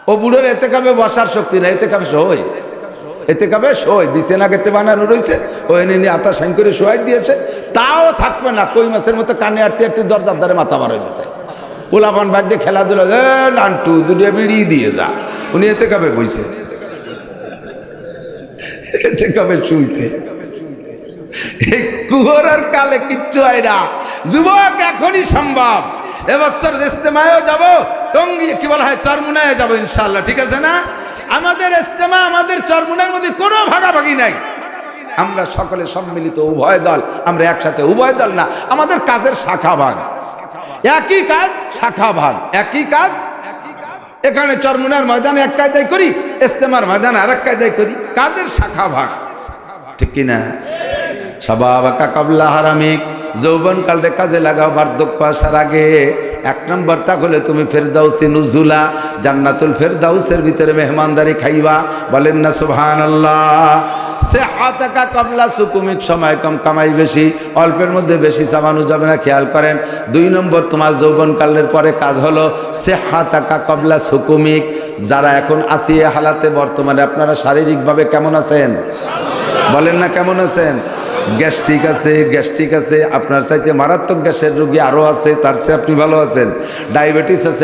ও বুড়োর এতে কাবে বসার শক্তি নাই, এতে কাবে সই, এতে কাবে সই বিছানা কেতে বানানো রয়েছে, ও এনে নিয়ে আতা সাইন করে শোয়াই দিয়েছে, তাও থাকবে না, কই মাছের মতো কানে আটতে আটতে দরজার ধারে মাথা বার হয়ে দিয়েছে। পোলাপান বাদ দিয়ে খেলাধুলা, নান্টু দুটিয়া বিড়ি দিয়ে যা, উনি এতে কাবে বইছে, এতে কাবে শুইছে। এই কুহরের কালে কিচ্ছু হয় না যুবক, এখনই সম্ভব। এবছর ইস্তেমায়ও যাবো, টঙ্গী কি বলা হয় চরমুনায় যাবো ইনশাআল্লাহ, ঠিক আছে না? আমাদের ইস্তেমা, আমাদের চরমুনার মধ্যে কোনো ভাগাভাগি নাই, আমরা সকলে সম্মিলিত, উভয় দল, আমরা একসাথে, উভয় দল না, আমাদের কাজের শাখা ভাগ, একই কাজ শাখা ভাগ, একই কাজ। এখানে চরমুনার ময়দানে এক কায়দায় করি, ইস্তেমার ময়দানে আর এক কায়দায় করি, কাজের শাখা ভাগ, ঠিক কিনা? শাবাবাকা কাবলা হারামিক, যৌবন কালরে কাজে লাগাও বার্ধক্য আসার আগে। এক নম্বর তা হলে তুমি ফেরদাউসি নুজুলা, জান্নাতুল ফেরদাউসের ভিতরে মেহমানদারি খাইবা, বলেন না সুবহানাল্লাহ। সেহাতাকা কাবলা সুকুমিক, সময় কম কামাই বেশি, অল্পের মধ্যে বেশি চাবানো যাবে না, খেয়াল করেন। দুই নম্বর তোমার যৌবনকালের পরে কাজ হলো সেহাতাকা কাবলা সুকুমিক। যারা এখন আসিয়ে হালাতে বর্তমানে আপনারা শারীরিকভাবে কেমন আছেন? বলেন না কেমন আছেন? গ্যাস্ট্রিক আছে, গ্যাস্ট্রিক আছে, আপনার চাইতে মারাত্মক গ্যাসের রোগী আরও আছে, তার চেয়ে আপনি ভালো আছেন। ডায়াবেটিস আছে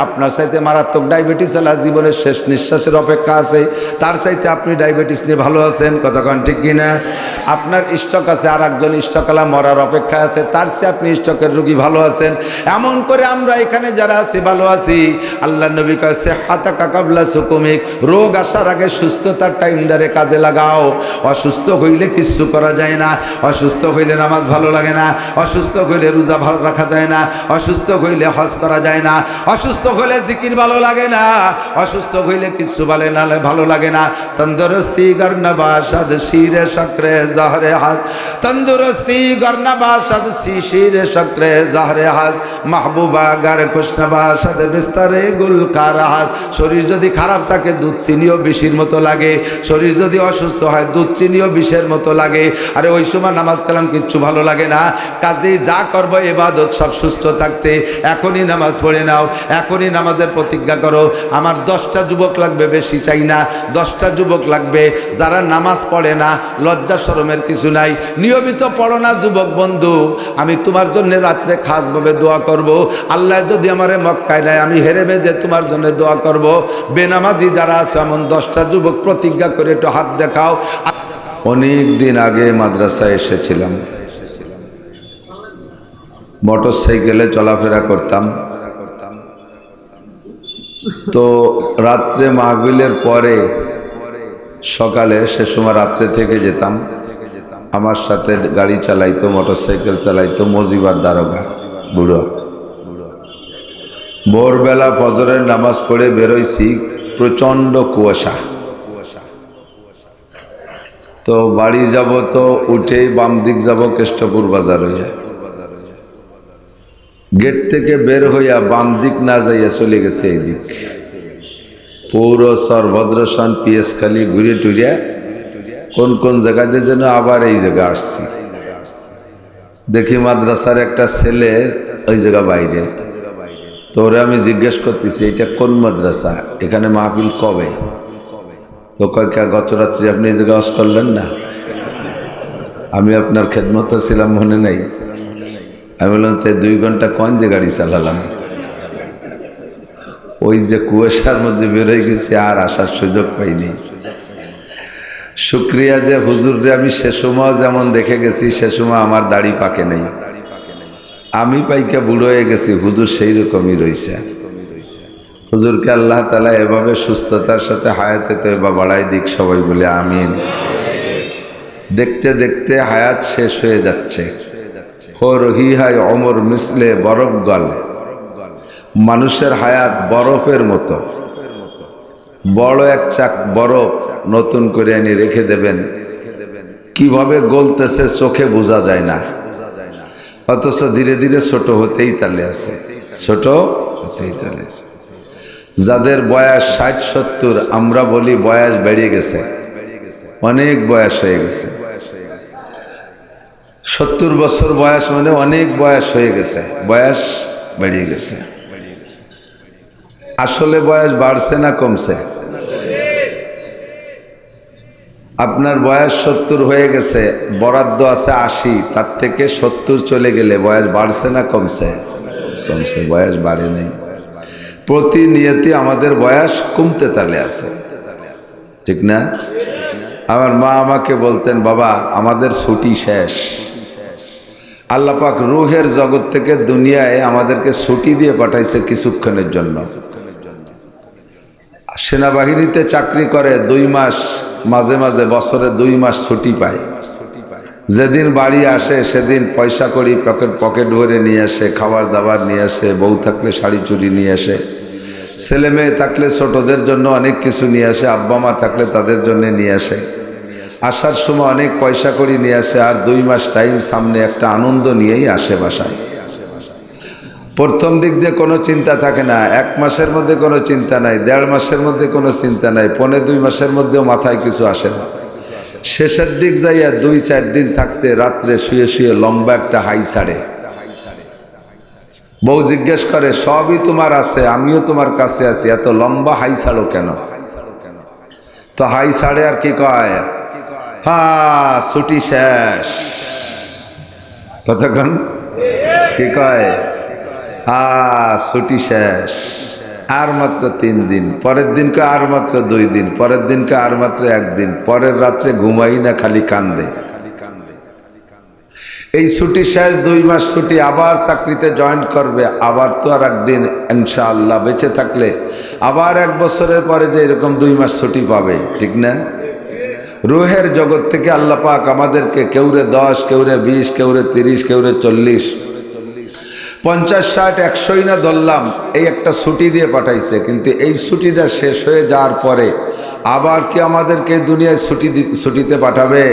আপনার চাইতে মারাত্মক ডায়াবেটিস হলে জীবনের শেষ নিঃশ্বাসের অপেক্ষা আছে, তার চাইতে আপনি ডায়াবেটিস নিয়ে ভালো আছেন, কতক্ষণ ঠিক কিনা? আপনার স্ট্রোক আছে, আর একজন স্ট্রোকওয়ালা মরার অপেক্ষা আছে, তার চেয়ে আপনি স্ট্রোকের রোগী ভালো আছেন। এমন করে আমরা এখানে যারা আছি ভালো আছি। আল্লাহ নবী কাছে হাতাকা কাবলা সুকুমিক, রোগ আসার আগে সুস্থতার টাইমটারে কাজে লাগাও। অসুস্থ হইলে কিচ্ছু করা যায় না, অসুস্থ হইলে নামাজ ভালো লাগে না, অসুস্থ হইলে রোজা ভালো রাখা যায় না, অসুস্থ হইলে হজ করা যায় না, অসুস্থ হইলে জিকির ভালো লাগে না, অসুস্থ হইলে কিচ্ছু ভালো লাগে না। তন্দুরস্তি গর্নবাসাদ শিরে শক্রে জাহরে হাজ, তন্দুরস্তি গর্নবাসাদ শিরে শক্রে জাহরে হাজ, মাহবুবা গার খুশনবাসাদ বিস্তারে গুলকার হাজ। শরীর যদি খারাপ থাকে দুধ চিনিও বিষের মতো লাগে, শরীর যদি অসুস্থ হয় দুধ চিনিও বিষের মতো লাগে। আরে ওই সময় নামাজ কালাম কিচ্ছু ভালো লাগে না। কাজে যা করবো ইবাদত সব সুস্থ থাকতে এখনই নামাজ পড়ে নাও, এখনই নামাজের প্রতিজ্ঞা করো। আমার 10টা যুবক লাগবে, বেশি চাই না, 10টা যুবক লাগবে যারা নামাজ পড়ে না, লজ্জা শরমের কিছু নাই, নিয়মিত পড়ো না যুবক বন্ধু, আমি তোমার জন্য রাত্রে খাসভাবে দোয়া করব। আল্লাহ যদি আমারে মক্কায় নেয় আমি হেরেবে যে তোমার জন্য দোয়া করব। বেনামাজি যারা আছে এমন 10টা যুবক প্রতিজ্ঞা করে একটু হাত দেখাও। অনেক দিন আগে মাদ্রাসায় এসেছিলাম, মোটর সাইকেলে চলাফেরা করতাম, তো রাত্রে মাহফিলের পরে সকালে, সে সময় রাত্রে থেকে যেতাম, আমার সাথে গাড়ি চালাইতো, মোটর সাইকেল চালাইতো মজিবার দারোগা বুড়ো। ভোরবেলা ফজরের নামাজ পড়ে বেরোইছি, প্রচণ্ড কুয়াশা, তো বাড়ি যাব তো উঠেই বাম দিক যাব কেষ্টপুর বাজার হইয়া, গেট থেকে বের হইয়া বাম দিক না যাইয়া চলে গেছে এই দিক, পৌর সর ভদ্রসন পিএসখালি ঘুরে টুরিয়া কোন কোন জায়গাতে যেন আবার এই জায়গা আসছি। দেখি মাদ্রাসার একটা ছেলে ওই জায়গা বাইরে, তো ওরা আমি জিজ্ঞেস করতেছি এটা কোন মাদ্রাসা, এখানে মাহফিল কবে? তো কয় গত রাত্রি আপনি এই জায়গায় ওয়াজ করলেন না? আমি আপনার খেদমতে ছিলাম, মনে নাই? আমি বললাম তাই 2 ঘন্টা কোন যে গাড়ি চালালাম, ওই যে কুয়াশার মধ্যে বেরোয় গেছি, আর আসার সুযোগ পাইনি। শুক্রিয়া যে হুজুররে আমি সে সময় যেমন দেখে গেছি, সে সময় আমার দাড়ি পাকে নেই, আমি পাইকা বুড়ো হয়ে গেছি, হুজুর সেই রকমই রয়েছে। হুজুরকে আল্লাহ তাআলা এভাবে সুস্থতার সাথে হায়াতে তয়বা বাড়াই দিক, সবাই বলে আমিন। দেখতে দেখতে হায়াত শেষ হয়ে যাচ্ছে, হো রহি হায় অমর মিসলে বরফ গল, মানুষের হায়াত বরফের মতো, বড় এক চাক বরফ নতুন করে এনে রেখে দেবেন, কিভাবে গলতেছে চোখে বোঝা যায় না, অথচ ধীরে ধীরে ছোট হতেই তালে আছে, ছোট হতেই তালে আছে। যাদের বয়স 60-70, আমরা বলি বয়স বেড়ে গেছে, অনেক বয়স হয়ে গেছে। 70 বছর বয়স মানে অনেক বয়স হয়ে গেছে, বয়স বেড়ে গেছে। আসলে বয়স বাড়ছে না কমছে? আপনার বয়স 70 হয়ে গেছে, বরাদ্দ আছে 80, তার থেকে 70 চলে গেলে বয়স বাড়ছে না কমছে? কমছে, বয়স বাড়ে নাই। প্রতিনিয়তই আমাদের বয়স কমতে তালে আছে, ঠিক না? আমার মা আমাকে বলতেন, বাবা আমাদের ছুটি শেষ। আল্লাহ পাক রুহের জগৎ থেকে দুনিয়ায় আমাদেরকে ছুটি দিয়ে পাঠাইছে কিছুক্ষণের জন্য। সেনাবাহিনীতে চাকরি করে 2 মাস, মাঝে মাঝে বছরে 2 মাস ছুটি পায়। যেদিন বাড়ি আসে সেদিন পয়সা করি পকেট ভরে নিয়ে আসে, খাবার দাবার নিয়ে আসে, বউ থাকলে শাড়ি চুড়ি নিয়ে আসে, ছেলে মেয়ে থাকলে ছোটদের জন্য অনেক কিছু নিয়ে আসে, আব্বা মা থাকলে তাদের জন্য নিয়ে আসে। আসার সময় অনেক পয়সা করি নিয়ে আসে, আর 2 মাস টাইম সামনে, একটা আনন্দ নিয়েই আসে বাসায়। প্রথম দিক দিয়ে কোনো চিন্তা থাকে না, 1 মাসের মধ্যে কোনো চিন্তা নাই, 1.5 মাসের মধ্যে কোনো চিন্তা নাই, 1.25 মাসের মধ্যেও মাথায় কিছু আসে না। শেষের দিক যাইয়া 2-4 দিন থাকতে রাত্রে শুয়ে শুয়ে লম্বা একটা হাই ছাড়ে। বউ জিজ্ঞেস করে, সবই তোমার আছে, আমিও তোমার কাছে আছি, এত লম্বা হাই ছাড়ো কেন? তো হাই ছাড়ে আর কি কয়, হ্যাঁ ছুটি শেষ। কতক্ষণ কি কয়, হ্যাঁ ছুটি শেষ, আর মাত্র 3 দিন। পরের দিনকে আর মাত্র 2 দিন, পরের দিনকে আর মাত্র 1 দিন, পরের রাত্রে ঘুমাই না, খালি কান্দে। এই ছুটি শেষ, 2 মাস ছুটি, আবার চাকরিতে জয়েন করবে, আবার তো আর একদিন ইনশাআল্লাহ বেঁচে থাকলে আবার 1 বছরের পরে যে এরকম 2 মাস ছুটি পাবে, ঠিক না? রুহের জগৎ থেকে আল্লাহ পাক আমাদেরকে কেউরে 10, কেউরে 20, কেউরে 30, কেউরে 40, 50, 60, 100ই না ধরলাম, এই একটা ছুটি দিয়ে পাঠাইছে। কিন্তু এই ছুটিটা শেষ হয়ে যাওয়ার পরে আবার কি আমাদেরকে দুনিয়ায় ছুটিতে পাঠাবে?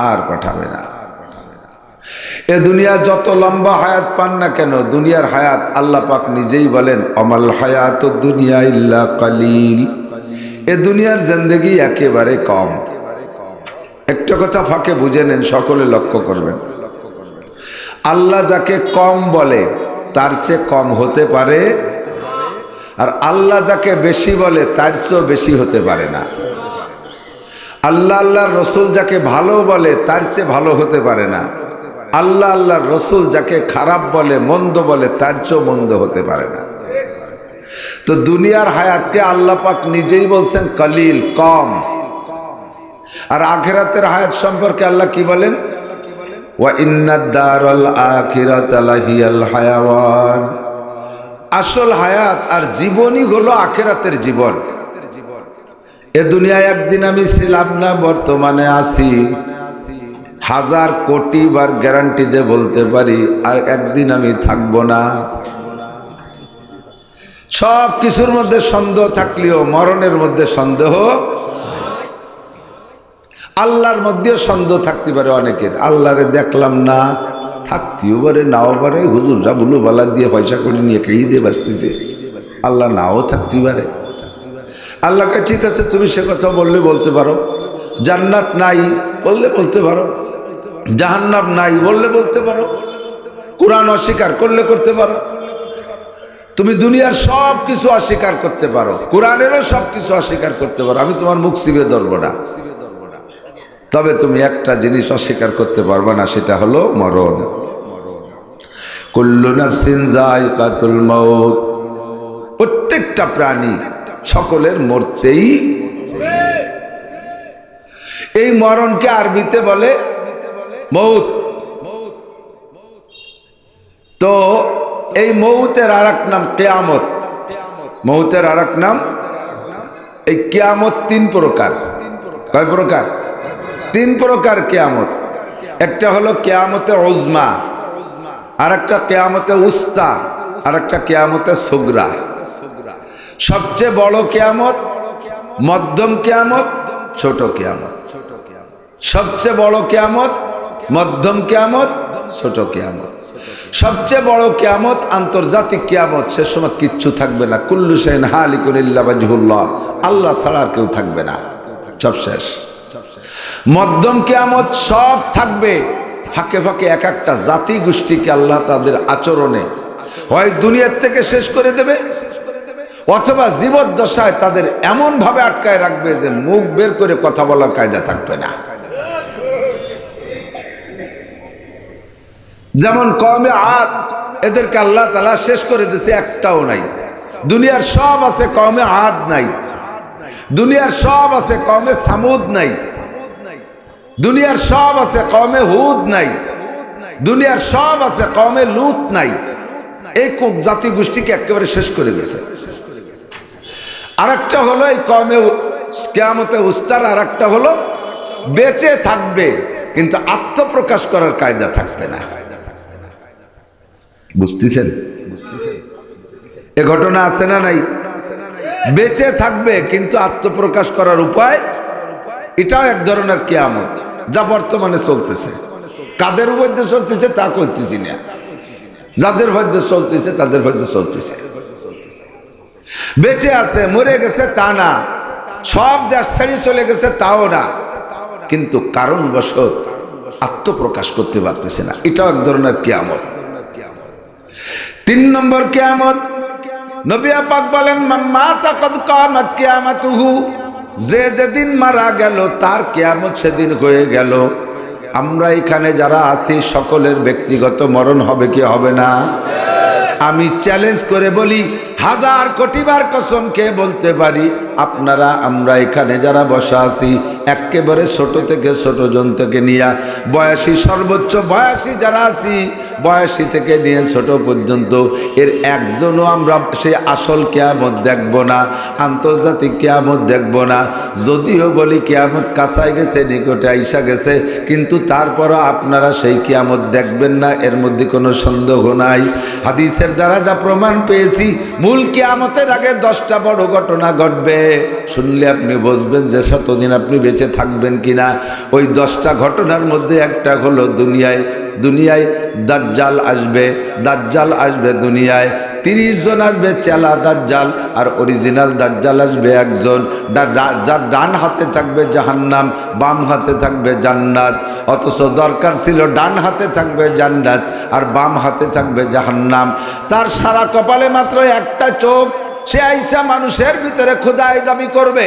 আর পাঠাবে না। এ দুনিয়া যত লম্বা হায়াত পান না কেন, দুনিয়ার হায়াত আল্লাহ পাক নিজেই বলেন, অমাল হায়াতুদ দুনিয়া ইল্লা কালিল, এ দুনিয়ার জিন্দেগি একেবারে কম। একটা কথা ফাঁকে বুঝে নেন, সকলে লক্ষ্য করবেন, আল্লাহ যাকে কম বলে তার চেয়ে কম হতে পারে, আর আল্লাহ যাকে বেশি বলে তার চেয়েও বেশি হতে পারে না। আল্লাহ আল্লাহর রসুল যাকে ভালো বলে তার চেয়ে ভালো হতে পারে না। আল্লাহ আল্লাহর রসুল যাকে খারাপ বলে, মন্দ বলে, তার চেয়েও মন্দ হতে পারে না। তো দুনিয়ার হায়াতকে আল্লাহ পাক নিজেই বলছেন কলিল, কম। আর আখিরাতের হায়াত সম্পর্কে আল্লাহ কি বলেন, ওয়া ইন্নাদ দারাল আখিরাতা লাহিয়াল হায়াওয়ান, আসল হায়াত আর জীবনই হলো আখিরাতের জীবন। এ দুনিয়ায় একদিন আমি ছিলাম না, বর্তমানে আছি, 1000 কোটি বার গ্যারান্টি দিয়ে বলতে পারি, আর একদিন আমি থাকবো না। সব কিছুর মধ্যে সন্দেহ থাকলেও মরণের মধ্যে সন্দেহ, আল্লাহর মধ্যেও সন্দেহ থাকতে পারে অনেকের। আল্লাহরে দেখলাম না, থাকতেও পারে নাও পারে, হুজুররা বুলু বালা দিয়ে পয়সা করে নিয়ে খেয়ে দিয়ে বাঁচতেছে, আল্লাহ নাও থাকতে পারে। আল্লাহকে ঠিক আছে, তুমি সে কথা বললে বলতে পারো, জান্নাত নাই বললে বলতে পারো, জাহান্নাম নাই বললে বলতে পারো, কোরআন অস্বীকার করলে করতে পারো, তুমি দুনিয়ার সব কিছু অস্বীকার করতে পারো, কোরআনেরও সব কিছু অস্বীকার করতে পারো, আমি তোমার মুখ চিবিয়ে ধরবো না। তবে তুমি একটা জিনিস অস্বীকার করতে পারবে না, সেটা হলো মরণ। কুল্লু নাফসিন যায়িকাতুল মাউত, প্রত্যেকটা প্রাণী সকলের মরতেই। এই মরণকে আরবিতে বলে মৌত। তো এই মৌতের আর এক নাম কিয়ামত। মৌতের আর এক নাম এই কিয়ামত। 3 প্রকার। কয় প্রকার? 3 প্রকার কিয়ামত। একটা হলো কিয়ামতে উজমা, আর একটা কিয়ামতে উস্তা, আর একটা কিয়ামতে সুগরা। সবচেয়ে বড় কিয়ামত, মধ্যম কিয়ামত, ছোট কিয়ামত। সবচেয়ে বড় কিয়ামত, মধ্যম কিয়ামত, ছোট কিয়ামত। সবচেয়ে বড় কিয়ামত আন্তর্জাতিক কিয়ামত, সে সময় কিচ্ছু থাকবে না। কুল্লু শাইইন হালিকুন ইল্লা ওয়াজহুল্লাহ, আল্লাহ ছাড়া আর কেউ থাকবে না, সব শেষ। মধ্যম কিয়ামত সব থাকবে, ফাঁকে ফাঁকে এক একটা জাতি গোষ্ঠীকে আল্লাহ তাদের আচরণে হয় দুনিয়ার থেকে শেষ করে দেবে, অথবা জীবদ্দশায় তাদের এমন ভাবে আটকায় রাখবে যে মুখ বের করে কথা বলার কায়দা থাকবে না। যেমন কওমে আদ, এদেরকে আল্লাহ তাআলা শেষ করে দিয়েছে, একটাও নাই। দুনিয়ার সব আছে, কওমে আদ নাই। দুনিয়ার সব আছে, কওমে সামুদ নাই। দুনিয়ার সব আছে, কওমে হুদ নাই। দুনিয়ার সব আছে, কওমে লূত নাই। এই জাতি গোষ্ঠীকে একেবারে শেষ করে দিয়েছে। আরেকটা হলো এই কওমে কিয়ামতে উস্তার, আরেকটা হলো বেঁচে থাকবে কিন্তু আত্মপ্রকাশ করার কায়দা থাকবে না। বুঝতেছেন? এ ঘটনা আছে না নাই? বেঁচে থাকবে কিন্তু আত্মপ্রকাশ করার উপায়, এটাও এক ধরনের কিয়ামত, যা বর্তমানে চলতেছে। কাদের মধ্যে চলতেছে তা করতেছি না, যাদের মধ্যে চলতেছে তাদের মধ্যে চলতেছে। বেঁচে আছে, মরে গেছে তা না, সব দেশ ছেড়ে চলে গেছে তাও না, কিন্তু কারণবশত আত্মপ্রকাশ করতে পারতেছে না, এটাও এক ধরনের কিয়ামত। 3 নম্বর কিয়ামত, নবী পাক বলেন মাতা কদ কামাত কিয়ামাতুহু, যে যেদিন মারা গেল তার কিয়ামত সেদিন হয়ে গেল। আমরা এখানে যারা আছি সকলের ব্যক্তিগত মরণ হবে কি হবে না? আমি চ্যালেঞ্জ করে বলি, 1000 কোটি বার কসম খেয়ে বলতে পারি, আপনারা আমরা এখানে যারা বসা আছি, একেবারে ছোট থেকে ছোট জন থেকে নিয়ে বয়সী, সর্বোচ্চ বয়সী যারা আছি, বয়সী থেকে নিয়ে ছোট পর্যন্ত, এর একজনও আমরা সেই আসল কিয়ামত দেখব না, আন্তর্জাতিক কিয়ামত দেখব না। যদিও বলি কিয়ামত কাছায় গেছে, নিকটে আইসা গেছে, কিন্তু তারপরও আপনারা সেই কিয়ামত দেখবেন না, এর মধ্যে কোনো সন্দেহ নাই। হাদিসের দ্বারা যা প্রমাণ পেয়েছি, মূল কিয়ামতের আগে 10টা বড় ঘটনা ঘটবে। শুনলে আপনি বুঝবেন যে শতদিন আপনি বেঁচে থাকবেন কিনা। ওই 10টা ঘটনার মধ্যে একটা হলো দুনিয়ায় দাজ্জাল আসবে। দাজ্জাল আসবে দুনিয়ায়, 30 জন আসবে চেলা দাজ্জাল, আর অরিজিনাল দাজ্জাল আসবে একজন, যার ডান হাতে থাকবে জাহান্নাম, বাম হাতে থাকবে জান্নাত। অথচ দরকার ছিল ডান হাতে থাকবে জান্নাত আর বাম হাতে থাকবে জাহান্নাম। তার সারা কপালে মাত্র একটা চোখ। সে আইসা মানুষের ভিতরে খোদাই দাবি করবে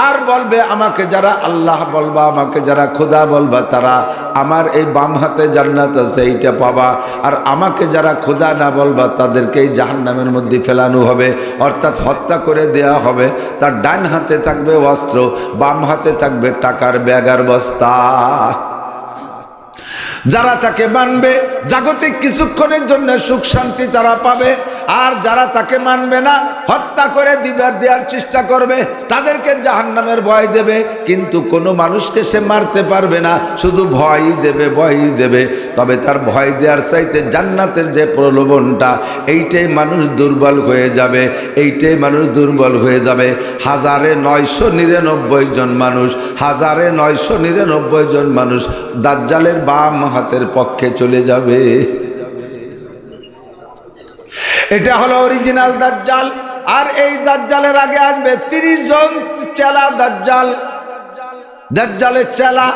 আর বলবে, আমাকে যারা আল্লাহ বলবা, আমাকে যারা খোদা বলবা, তারা আমার এই বাম হাতে জান্নাত আছে এইটা পাবা, আর আমাকে যারা খোদা না বলবা তাদেরকে এই জাহান্নামের মধ্যে ফেলানো হবে, অর্থাৎ হত্যা করে দেয়া হবে। তার ডান হাতে থাকবে অস্ত্র, বাম হাতে থাকবে টাকার ব্যাগ আর বস্তা। যারা তাকে মানবে জাগতিক কিছুক্ষণের জন্য সুখ শান্তি তারা পাবে, আর যারা তাকে মানবে না, হত্যা করে দেওয়ার চেষ্টা করবে, তাদেরকে জাহান্নামের ভয় দেবে। কিন্তু কোনো মানুষকে সে মারতে পারবে না, শুধু ভয়ই দেবে। তবে তার ভয় দেওয়ার চাইতে জান্নাতের যে প্রলোভনটা, এইটাই মানুষ দুর্বল হয়ে যাবে, এইটাই মানুষ দুর্বল হয়ে যাবে। 1999 জন মানুষ, 1999 জন মানুষ দাজ্জালের বাম হাতের পক্ষে চলে যাবে। এটা হলো অরিজিনাল দাজ্জাল। আর এই দাজ্জালের আগে আসবে 30 জন চেলা দাজ্জাল। দাজ্জালের চেলা,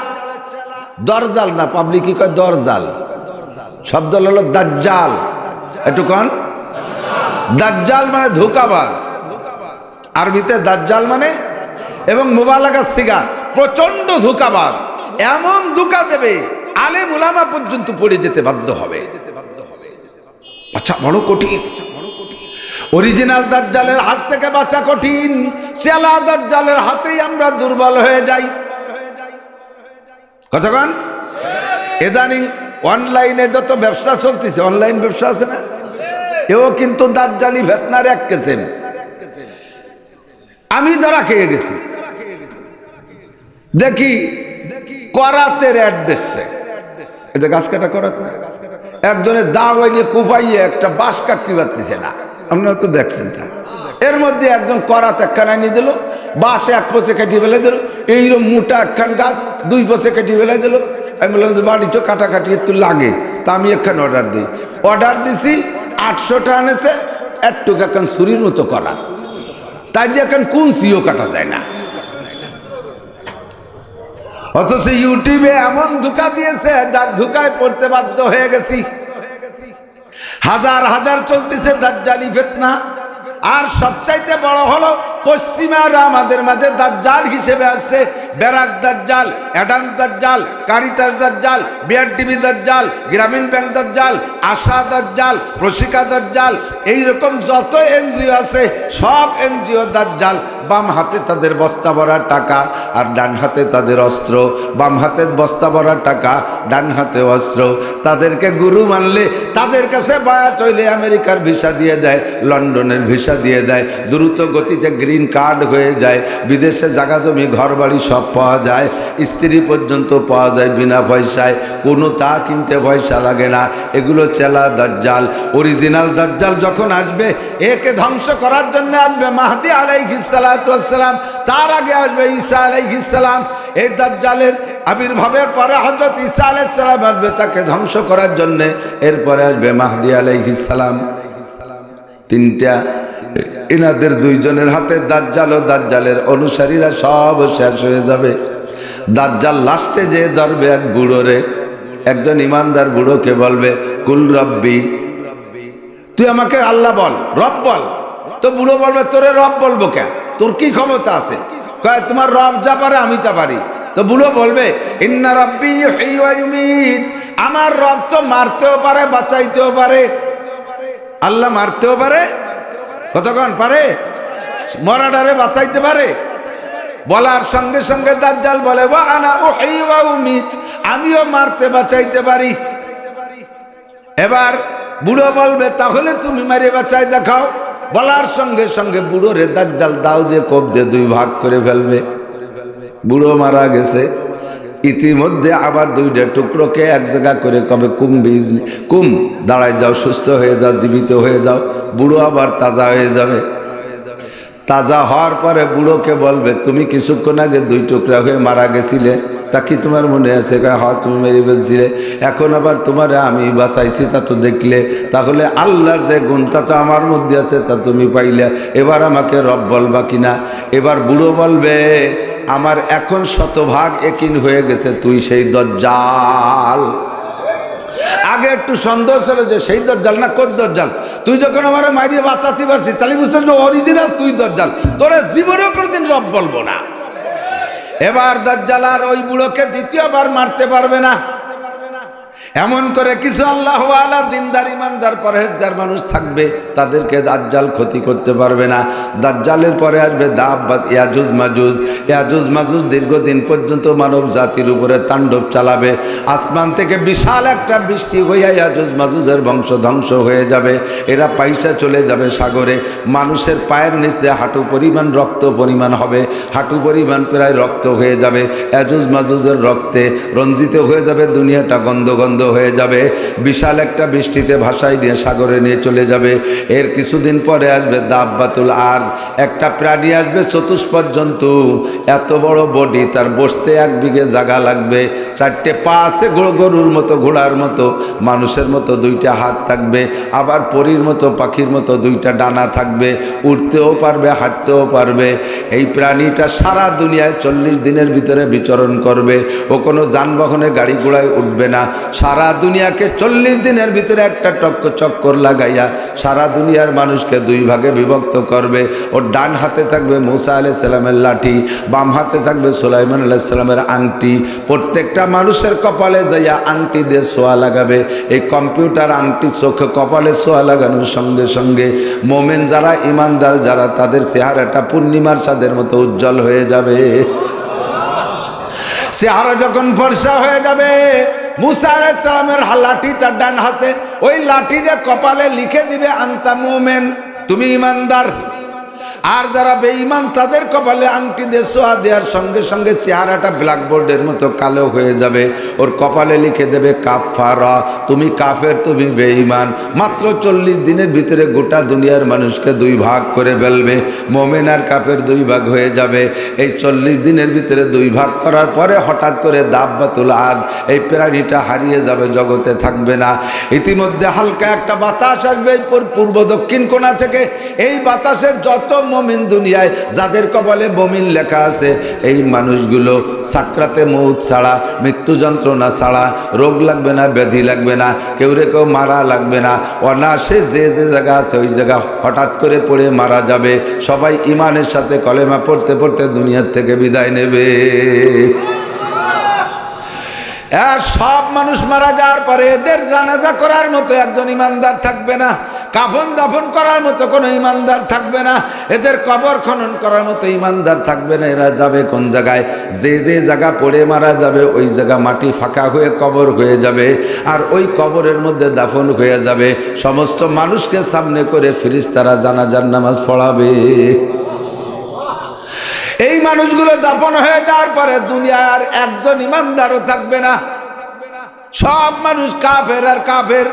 দরজাল না, পাবলিক কি কয় দরজাল, শব্দ হলো দাজ্জাল। একটু কন, দাজ্জাল মানে ধোঁকাবাজ, আরবিতে দাজ্জাল মানে, এবং মুবালাগার সিগা, প্রচন্ড ধোঁকাবাজ। এমন ধোঁকা দেবে আলেম উলামা পর্যন্ত পড়ে যেতে বাধ্য হবে। আচ্ছা, বড় কঠিন। অরিজিনাল দাজ্জালের হাত থেকে বাঁচা কঠিন, চেলা দাজ্জালের হাতেই আমরা দুর্বল হয়ে যাই। কতক্ষণ ইদানিং অনলাইনে যত ব্যবসা চলতেছে, অনলাইন ব্যবসা আছে না, এও কিন্তু দাজ্জালি ভেতনার এক কেসেম। আমি ধরা খেয়ে গেছি, দেখি করাতের অ্যাড দিচ্ছে, এটা গাছ কাটা করাত না, একজনের দা হইলে কুপাইয়ে একটা বাঁশ কাটতে পারতেছে না, আপনারা তো দেখছেন। তা এর মধ্যে একজন করাত একখানা নিয়ে দিল, বাঁশ 1 পয়সা কাটিয়ে ফেলে দিল, এইরকম মোটা একখান গাছ 2 পয়সা কাটিয়ে ফেলে দিল। আমি বললাম যে বাড়ি তো কাটাকাটি একটু লাগে, তা আমি একখান অর্ডার দিছি, 800 টাকা এনেছে, একটুকু একখান ছুরির মতো করা, তাই দিয়ে এখন কোন সিও কাটা যায় না। অথচ ইউটিউবে এমন ধোঁকা দিয়েছে, যার ধোঁকায় পড়তে বাধ্য হয়ে গেছি। হাজার হাজার চলতেছে দাজ্জালি ফিতনা। আর সবচাইতে বড় হলো পশ্চিমারা আমাদের মাঝে দাজ্জাল হিসেবে আসছে। ব্যারাক দাজ্জাল, অ্যাডামস দাজ্জাল, কারিতাস দাজ্জাল, বিআরডিবি দাজ্জাল, গ্রামীণ ব্যাংক দাজ্জাল, আশা দাজ্জাল, প্রশিকা দাজ্জাল, এইরকম যত এনজিও আছে সব এনজিও দাজ্জাল। বাম হাতে তাদের বস্তা ভরা টাকা আর ডান হাতে তাদের অস্ত্র। বাম হাতে বস্তা ভরা টাকা, ডান হাতে অস্ত্র। তাদেরকে গুরু মানলে, তাদের কাছে বায়াত হইলে আমেরিকার ভিসা দিয়ে দেয়, লন্ডনের ভিসা দিয়ে দেয়, দ্রুত গতিতে গ্রিন কার্ড হয়ে যায়, বিদেশে জায়গা জমি ঘর বাড়ি সব পাওয়া যায়, স্ত্রী পর্যন্ত পাওয়া যায় বিনা পয়সায়, কোনো তা কিনতে পয়সা লাগে না। এগুলো চেলা দাজ্জাল। অরিজিনাল দাজ্জাল যখন আসবে, একে ধ্বংস করার জন্য আসবে মাহদী আলাইহিস সালাতু ওয়াস সালাম, তার আগে আসবে ঈসা আলাইহিস সালাম। এই দাজ্জালের আবির্ভাবের পরে হযরত ঈসা আলাইহিস সালাম আসবে তাকে ধ্বংস করার জন্য, এরপরে আসবে মাহদী আলাইহিস সালাম। তিনটা, এনাদের দুইজনের হাতে দাজ্জাল ও দাজ্জালের অনুসারীরা সব শেষ হয়ে যাবে। দাজ্জাল লাস্টে যে ধরবে এক বুড়োরে, একজন ইমানদার বুড়োকে বলবে কুল রব্বি, তুই আমাকে আল্লাহ বল, রব বল। তো বুড়ো বলবে তোরে রব বলবো কে, তোর কি ক্ষমতা আছে? কয় তোমার রব যা পারে আমি তা পারি। তো বুড়ো বলবে ইন্না রাব্বি ইউহয়ি ওয়া ইউমীত, আমার রব তো মারতেও পারে বাঁচাইতেও পারে। আল্লাহ মারতেও পারে, কতক্ষণ পারে, মরাডারে বাঁচাইতে পারে। বলার সঙ্গে সঙ্গে দাজ্জাল বলে ওয়া আনা উহয়ি ওয়া উমীত, আমিও মারতে বাঁচাইতে পারি। এবার বুড়ো বলবে তাহলে তুমি মারে বাঁচাই দেখাও। বলার সঙ্গে সঙ্গে বুড়োরে দাজ্জাল দাও দিয়ে কোপ দিয়ে দুই ভাগ করে ফেলবে। বুড়ো মারা গেছে। ইতিমধ্যে আবার দুইটা টুকরোকে এক জায়গা করে কবে কুম দাঁড়ায় যাও, সুস্থ হয়ে যাও, জীবিত হয়ে যাও। বুড়ো আবার তাজা হয়ে যাবে। তাজা হওয়ার পরে বুড়োকে বলবে তুমি কিছুক্ষণ আগে দুই টুকরা হয়ে মারা গেছিলে, তা কি তোমার মনে আছে? হ্যাঁ তুমি মেরে ফেলছিলে, এখন আবার তোমারে আমি বাঁচাইছি, তা তো দেখলে। তাহলে আল্লাহর যে গুণটা তো আমার মধ্যে আছে তা তুমি পাইলে, এবার আমাকে রব বলবা কিনা? এবার বুড়ো বলবে আমার এখন শতভাগ একিন হয়ে গেছে তুই সেই দাজ্জাল। আগে একটু সন্দেহ ছিল যে সেই দাজ্জাল না কোন দাজ্জাল। তুই যখন আমার মাইরিয়ে বাঁচাতে পারছিস তাহলে বুঝছেন অরিজিনাল তুই দাজ্জাল, তোরা জীবনেও কোনোদিন রব বলবো না। এবার দাজ্জাল আর ওই বুড়োকে দ্বিতীয়বার মারতে পারবে না। এমন করে কিছু আল্লাহওয়ালা দিনদার ইমানদার পরহেজগার মানুষ থাকবে, তাদেরকে দাজ্জাল ক্ষতি করতে পারবে না। দাজ্জালের পরে আসবে দাব্বাত ইয়াজুজ মাজুজ। ইয়াজুজ মাজুজ দীর্ঘদিন পর্যন্ত মানব জাতির উপরে তাণ্ডব চালাবে। আসমান থেকে বিশাল একটা বৃষ্টি হইয়া ইয়াজুজ মাজুজের বংশ ধ্বংস হয়ে যাবে। এরা পয়সা চলে যাবে সাগরে। মানুষের পায়ের নিচ দিয়ে হাঁটু পরিমাণ রক্ত পরিমাণ হবে, হাঁটু পরিমাণ প্রায় রক্ত হয়ে যাবে। ইয়াজুজ মাজুজের রক্তে রঞ্জিত হয়ে যাবে, দুনিয়াটা গন্ধ গন্ধ হয়ে যাবে। বিশাল একটা বৃষ্টিতে ভাসায় নিয়ে সাগরে নিয়ে চলে যাবে। এর কিছুদিন পরে আসবে দাব্বাতুল আরদ, একটা প্রাণী আসবে চতুষ্পদ জন্তু, এত বড় বডি, তার বসতে 1 বিঘে জায়গা লাগবে। 4টে পা আছে গরুর মতো, ঘোড়ার মতো, মানুষের মতো 2টা হাত থাকবে, আবার পরীর মতো পাখির মতো 2টা ডানা থাকবে, উঠতেও পারবে হাঁটতেও পারবে। এই প্রাণীটা সারা দুনিয়ায় 40 দিনের ভিতরে বিচরণ করবে। ও কোনো যানবাহনে গাড়ি ঘোড়ায় উঠবে না। সারা দুনিয়াকে 40 দিনের ভিতরে একটা চক্কর লাগাইয়া সারা দুনিয়ার মানুষকে 2 ভাগে বিভক্ত করবে। ওর ডান হাতে থাকবে মুসা আলাইহিস সালামের লাঠি, বাম হাতে থাকবে সুলাইমান আলাইহিস সালামের আংটি। প্রত্যেকটা মানুষের কপালে যাইয়া আংটি দিয়ে ছোঁয়া লাগাবে। এই কম্পিউটার আংটি চোখে কপালে ছোঁয়া লাগানোর সঙ্গে সঙ্গে মোমেন যারা, ইমানদার যারা, তাদের চেহারাটা পূর্ণিমার চাঁদের মতো উজ্জ্বল হয়ে যাবে। চেহারা যখন ফর্সা হয়ে যাবে, মুসা আলাইহিস সালামের লাঠি তার ডান হাতে, ওই লাঠি দিয়ে কপালে লিখে দিবে আনতা মুমিন, তুমি ইমানদার। আর যারা বেঈমান তাদের কপালে আংটি দিয়ে ছোঁয়া দেওয়ার সঙ্গে সঙ্গে চেহারাটা ব্ল্যাকবোর্ডের মতো কালো হয়ে যাবে। ওর কপালে লিখে দেবে কাফারা, তুমি কাফের, তুমি বেঈমান। মাত্র 40 দিনের ভিতরে গোটা দুনিয়ার মানুষকে 2 ভাগ করে ফেলবে। মোমেন আর কাফের 2 ভাগ হয়ে যাবে। এই 40 দিনের ভিতরে 2 ভাগ করার পরে হঠাৎ করে দাব্বাতুল আরদ, এই প্রাণীটা হারিয়ে যাবে, জগতে থাকবে না। ইতিমধ্যে হালকা একটা বাতাস আসবে পূর্ব দক্ষিণ কোণা থেকে। এই বাতাসের যত মুমিন দুনিয়ায় যাদের কপালে মুমিন লেখা আছে, এই মানুষগুলো সাকরাতে মউত ছাড়া, মৃত্যু যন্ত্রণা ছাড়া, রোগ লাগবে না, ব্যাধি লাগবে না, কেউ মারা লাগবে না, অনায়াসে যে যে জায়গা আছে ওই জায়গা হঠাৎ করে পড়ে মারা যাবে। সবাই ইমানের সাথে কলেমা পড়তে পড়তে দুনিয়ার থেকে বিদায় নেবে। সব মানুষ মারা যাওয়ার পরে এদের জানাজা করার মতো একজন ইমানদার থাকবে না, কাফন দাফন করার মতো কোনো ইমানদার থাকবে না, এদের কবর খনন করার মতো ইমানদার থাকবে না। এরা যাবে কোন জায়গায়? যে যে জায়গা পড়ে মারা যাবে ওই জায়গা মাটি ফাঁকা হয়ে কবর হয়ে যাবে, আর ওই কবরের মধ্যে দাফন হয়ে যাবে। সমস্ত মানুষকে সামনে করে ফেরেশতারা জানাজার নামাজ পড়াবে। এই মানুষগুলো দাফন হয়ে যাওয়ার পরে দুনিয়ার একজন ইমানদারও থাকবে না, সব মানুষ কাফের আর কাফের।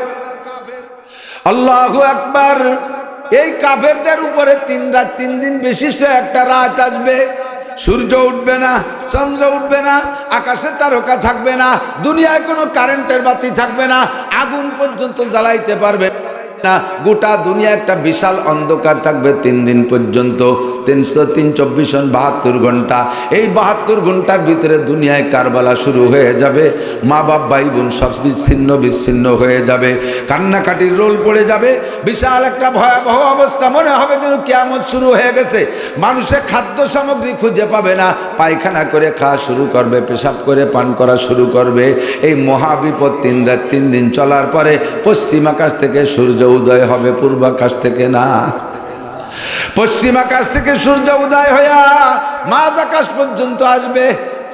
আল্লাহু আকবার। এই কাফেরদের উপরে 3 রাত 3 দিন বিশিষ্ট একটা রাত আসবে। সূর্য উঠবে না, চন্দ্র উঠবে না, আকাশে তারকা থাকবে না, দুনিয়ায় কোনো কারেন্টের বাতি থাকবে না, আগুন পর্যন্ত জ্বালাইতে পারবে না। গোটা দুনিয়া একটা বিশাল অন্ধকার থাকবে 3 দিন পর্যন্ত। 72 ঘন্টা। এই 72 ঘন্টার ভিতরে দুনিয়ায় কারবালা শুরু হয়ে যাবে। মা বাপ ভাই বোন সব বিচ্ছিন্ন হয়ে যাবে, কান্নাকাটির রোল পড়ে যাবে। বিশাল একটা ভয়াবহ অবস্থা, মনে হবে যেন কিয়ামত শুরু হয়ে গেছে। মানুষের খাদ্য সামগ্রী খুঁজে পাবে না, পায়খানা করে খাওয়া শুরু করবে, পেশাব করে পান করা শুরু করবে। এই মহাবিপদ 3 রাত 3 দিন চলার পরে পশ্চিম আকাশ থেকে সূর্য উদয় হবে, পূর্বাকাশ থেকে না। পশ্চিম আকাশ থেকে সূর্য উদয় হইয়া মাঝ আকাশ পর্যন্ত আসবে।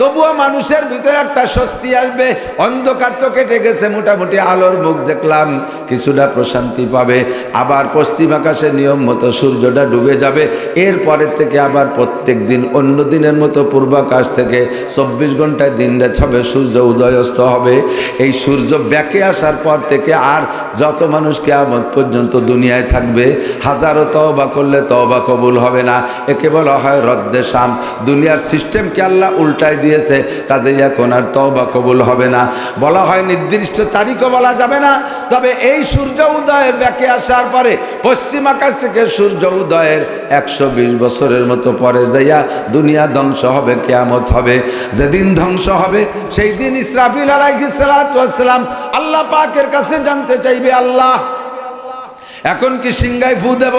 তবুও মানুষের ভিতরে একটা স্বস্তি আসবে। অন্ধকার তো কেটে গেছে, মোটামুটি আলোর মুখ দেখলাম, কিছুটা প্রশান্তি পাবে। আবার পশ্চিম আকাশে নিয়ম মতো সূর্যটা ডুবে যাবে। এরপরের থেকে আবার প্রত্যেক দিন অন্য দিনের মতো পূর্বাকাশ থেকে 24 ঘন্টায় দিন রাত হবে, সূর্য উদয় অস্ত হবে। এই সূর্য ব্যাকে আসার পর থেকে আর যত মানুষ কিয়ামত পর্যন্ত দুনিয়ায় থাকবে, হাজারো তওবা করলে তওবা কবুল হবে না। একে বলা হয় রদ্দে শামস। দুনিয়ার সিস্টেমকে আল্লাহ উল্টায় দিয়েছে, কাজেই এখন আর তওবা কবুল হবে না। বলা হয় নির্দিষ্ট তারিখও বলা যাবে না। তবে এই সূর্য উদয় ব্যাকে আসার পরে পশ্চিম আকাশ থেকে সূর্য উদয়ের 120 বছরের মতো পরে যাইয়া দুনিয়া ধ্বংস হবে, কিয়ামত হবে। যেদিন ধ্বংস হবে সেই দিন ইসরাফিল আলাইহিস সালাতু ওয়াস সালাম আল্লাহ পাকের কাছে জানতে চাইবে, আল্লাহ এখন কি সিংহায় ফু দেব?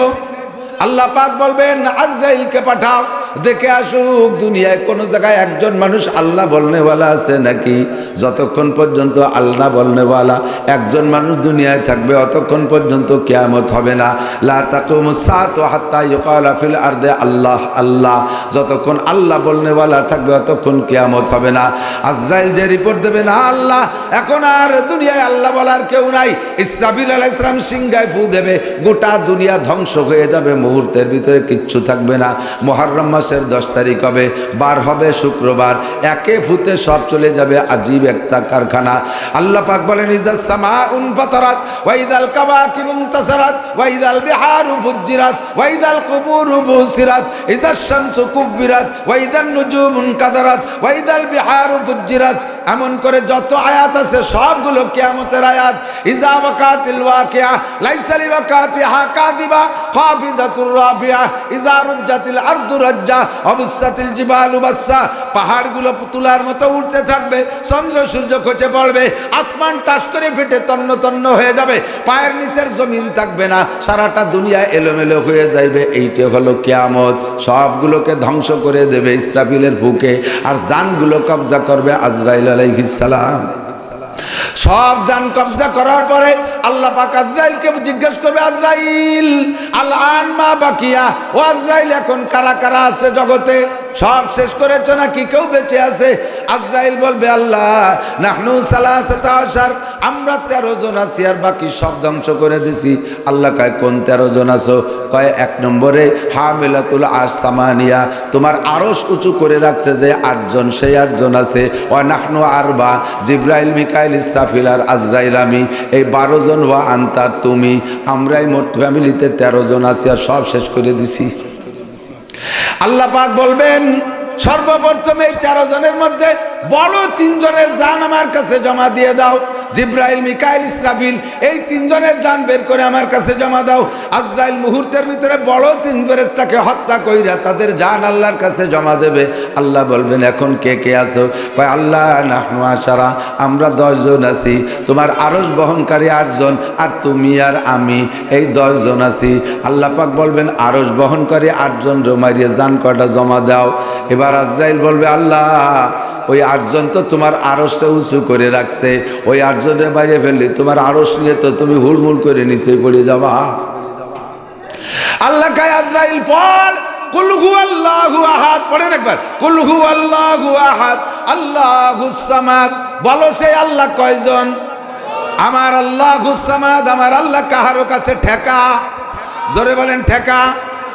আল্লাহ পাক বলবেন আজরাইলকে পাঠাও, দেখে আসুক দুনিয়ায় কোন জায়গায় একজন মানুষ আল্লাহ বলনেওয়ালা আছে নাকি। যতক্ষণ পর্যন্ত আল্লাহ বলনেওয়ালা একজন মানুষ দুনিয়ায় থাকবে, অতক্ষণ পর্যন্ত কিয়ামত হবে না। লা তাকুমুস সাআতু হাত্তা ইউকালা ফিল আরদি আল্লাহ আল্লাহ। যতক্ষণ আল্লাহ বলনেওয়ালা থাকবে অতক্ষণ কিয়ামত হবে না। আজরাইল যে রিপোর্ট দেবে, না আল্লাহ এখন আর দুনিয়ায় আল্লাহ বলার কেউ নাই, ইসরাফিল আলাইহিস সালাম সিংহায় ফু দেবে, গোটা দুনিয়া ধ্বংস হয়ে যাবে, মুহূর্তের ভিতরে কিচ্ছু থাকবে না। মুহররম মাসের 10 তারিখ হবে, বার হবে শুক্রবার, একে ফুতে সব চলে যাবে। আজীব একটা কারখানা। আল্লাহ পাক বলেন ইজাস সামাউন ফাতারাত ওয়া ইদাল কাওয়াকিবু ইনতাসারাত ওয়া ইদাল বিহারু ফুজ্জিরাত ওয়া ইদাল কুবুরু বুসিরাত ইজাস শামসু কুব্বিরাত ওয়া ইদান নুজুমু কাদারাত ওয়া ইদাল বিহারু ফুজ্জিরাত। এমন করে যত আয়াত আছে সবগুলো কিয়ামতের আয়াত। ইজা ওয়াকাতিল ওয়াকিয়া লাইসা লিওয়াকাতিহা কাযিবা খাফিদাতুর রাফিয়া ইজা রুজ্জাতিল আরদু রাজ্জা অবুসাতিল জিবালু বাসসা। পাহাড়গুলো তুলার মতো উঠতে থাকবে, চন্দ্র সূর্য খসে পড়বে, আসমান টাস করে ফেটে তন্ন তন্ন হয়ে যাবে, পায়ের নিচের জমিন থাকবে না, সারাটা দুনিয়া এলোমেলো হয়ে যাইবে। এইটা হলো কিয়ামত। সবগুলোকে ধ্বংস করে দেবে ইসরাফিলের বুকে, আর জানগুলো কবজা করবে আজরাইল আলাইহিস সালাম। সব জান কবজা করার পরে আল্লাহ পাক আজরাইলকে জিজ্ঞেস করবে, আজরাইল আল আন মা বাকিয়া, ও আজরাইল এখন কারা কারা আছে জগতে? সব শেষ করেছো নাকি কেউ বেঁচে আছে? আজরাইল বলবে, আল্লাহ নাহনু সালাসাতা আশার, আমরা 13 জন আছি আর বাকি সব ধ্বংস করে দিছি। আল্লাহ কয় কোন 13 জন আছো? কয় 1 নম্বরে হামিলাতুল আরশ সামানিয়া, তোমার আরশ উঁচু করে রাখছে যে 8 জন, সেই 8 জন আছে। ওয়া নাহনু আরবা, জিবরাইল মিকাইল ইসরাফিল আর আজরাইল আমি, এই 12 জন। ওয়া আনতা, তুমি, আমরাই মোট ফ্যামিলিতে 13 জন আছি আর সব শেষ করে দিছি। আল্লাহ পাক বলবেন সর্বপ্রথম এই 13 জনের মধ্যে বড় 3 জনের জান আমার কাছে জমা দিয়ে দাও। জিব্রাইল, মিকাইল, ইসরাফিল, এই তিনজনের জান বের করে আমার কাছে জমা দাও। আজরাইল মুহূর্তের ভিতরে বড় তিন ফেরেশতাকে হত্যা কইরা তাদের জান আল্লাহর কাছে জমা দেবে। আল্লাহ বলবেন এখন কে কে আছো? কয় আল্লাহ নাহনু আশারা, আমরা 10 জন আছি, তোমার আরশ বহনকারী 8 জন, আর তুমি আর আমি এই 10 জন আছি। আল্লাহ পাক বলবেন আরশ বহনকারী 8 জন মারিয়ে জান কটা জমা দাও। এবার আজরাইল বলবে আল্লাহ ওই 8 জন তো তোমার আরশটা উঁচু করে রাখছে, ওই 8 জনের বাইরে ফেললে তোমার আরশ নিয়ে তো তুমি হুড়মুড় করে নিচে পড়ে যাবা। আল্লাহ কয় আজরাইল পড় কুল হুয়াল্লাহু আহাদ, পড়েন একবার কুল হুয়াল্লাহু আহাদ আল্লাহুস সামাদ। বলো সেই আল্লাহ কয়জন? আমার আল্লাহুস সামাদ, আমার আল্লাহ কাহারো কাছে ঠেকা? জোরে বলেন ঠেকা।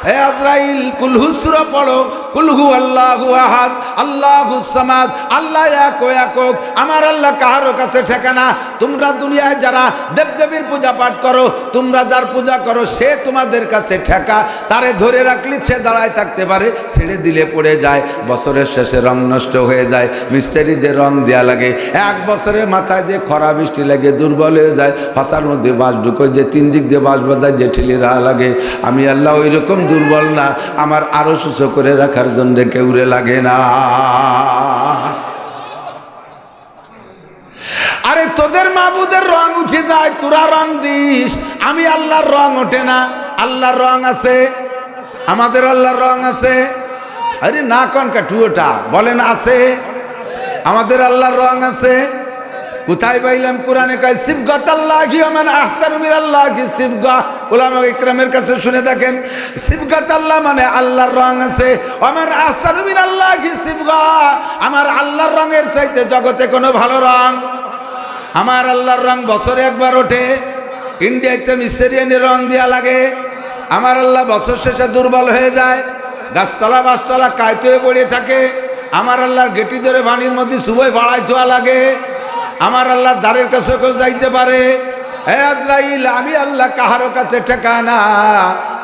হে আজরাইল কুলহু সূরা পড়ো, কুল হুয়াল্লাহু আহাদ আল্লাহুস সামাদ, আল্লাহ এক ও একক, আমার আল্লাহ কাহারো কাছে ঠেকানা। তোমরা দুনিয়ায় যারা দেবদেবীর পূজা পাঠ করো, তোমরা যার পূজা করো সে তোমাদের কাছে ঠেকা। তারে ধরে রাখলে সে দাঁড়ায় থাকতে পারে, ছেড়ে দিলে পড়ে যায়। বছরের শেষে রং নষ্ট হয়ে যায়, মিস্ত্রিদের রং দেয়া লাগে। 1 বছরের মাথায় যে খরা বৃষ্টি লাগে দুর্বল হয়ে যায়, ফাঁসার মধ্যে বাঁশ ঢুকো, যে 3 দিক দিয়ে বাঁশ বাঁধায় যে ঠেলি রাহা লাগে। আমি আল্লাহ ওই রকম দুর্বল না, আমার আরো সুস্থ করে রাখার জন্য কেউরে লাগে না। আরে তোদের মাবুদের রং উঠে যায়, তোরা রং দিস, আমি আল্লাহর রং ওঠে না। আল্লাহর রং আছে, আমাদের আল্লাহর রং আছে। আরে না কোন কাটুটা বলেন আছে, আমাদের আল্লাহর রং আছে। কোথায় পাইলাম? কোরআনে কয় সিবগাতাল্লাহি ওয়া মান আহসানু মিনাল্লাহি সিবগা। উলামা ইকরামের কাছে শুনে দেখেন, সিবগাতাল্লাহ মানে আল্লাহর রং আছে, ওয়া মান আহসানু মিনাল্লাহি সিবগা, আমার আল্লাহর রঙের চাইতে জগতে কোনো ভালো রং। আমার আল্লাহর রং বছরে একবার ওঠে, ইন্ডিয়াতে মিস্ত্রি এনে রং দেওয়া লাগে। আমার আল্লাহ বছর শেষে দুর্বল হয়ে যায়, গাছতলা বাসতলা কাইতে হয়ে পড়ে থাকে। আমার আল্লাহর গেটি ধরে পানির মধ্যে সুবই বাড়াই থোয়া লাগে। আমার আল্লাহর দ্বারের কাছে কেউ যাইতে পারে। হে আজরাইল, আমি আল্লাহ কাহারো কাছে ঠেকা না।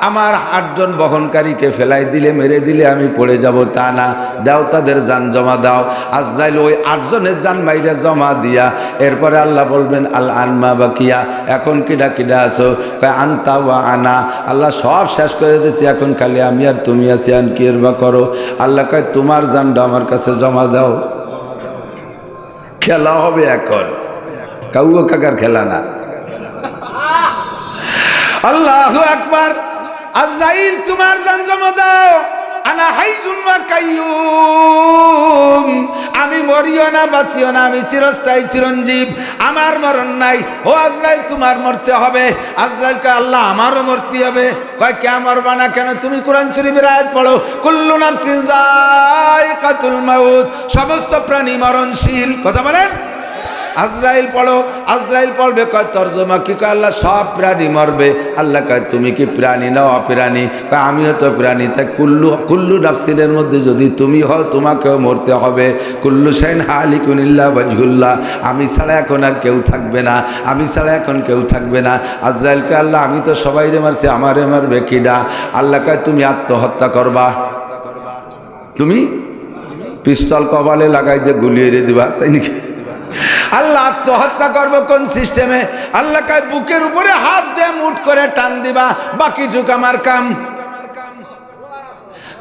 আমার 8 জন বহনকারীকে ফেলাই দিলে, মেরে দিলে আমি পড়ে যাব তা না। দাও তাদের জান জমা দাও। আজরাইল ওই 8 জনের জান মাইরা জমা দিয়া এরপরে আল্লাহ বলবেন আল আনমা বাকিয়া, এখন কিডা কিডা আছো? কয় আনতা ওয়া আনা, আল্লাহ সব শেষ করে দিয়েছি, এখন খালি আমি আর তুমি আছি, আন কি এর বা করো। আল্লাহ কয় তোমার জানটা আমার কাছে জমা দাও। খেলা হবে এখন, কাউয়া কাকার খেলা না। আল্লাহু আকবার। আজরাইল তোমার জান জমা দাও। আনা হাইয়ুন ওয়া কাইয়ুম, আমি মরিও না বাঁচিও না, আমি চিরস্থায়ী চিরঞ্জীব, আমার মরণ নাই। ও আজরাইল তোমার মরতে হবে। আজরাইলকে আল্লাহ আমারও মরতে হবে। কয় কে মরবা না কেন? তুমি কোরআন শরীফের আয়াত পড়ো, কুল্লু নাফসিন যায়কাতুল মাউত, সমস্ত প্রাণী মরণশীল। কথা বলেন। আজরাইল পড়ো, আজরাইল পড়বে। কয় তর্জমা কি? কয় আল্লাহ সব প্রাণী মরবে। আল্লাহ কয় তুমি কি প্রাণী না অপ্রাণী? কয় আমিও তো প্রাণী। তাই কুল্লু নাফসিনের মধ্যে যদি তুমি হও তোমাকেও মরতে হবে। কুল্লু শাইন হালিকুন ইল্লা ওয়াজহুল্লাহ, আমি ছাড়া এখন আর কেউ থাকবে না, আমি ছাড়া এখন কেউ থাকবে না। আজরাইল কয় আল্লাহ আমি তো সবাইরে মারছি, আমারে মারবে কিডা? আল্লাহ কয় তুমি আত্মহত্যা করবা, তুমি পিস্তল কপালে লাগাই দিয়ে গুলিয়ে দিবা, তাই নাকি? আল্লাহ আত্মহত্যা করবো কোন সিস্টেমে? আল্লাহ কয় বুকের উপরে হাত দিয়ে মুঠ করে টান দিবা, বাকিটুক আমার কাম।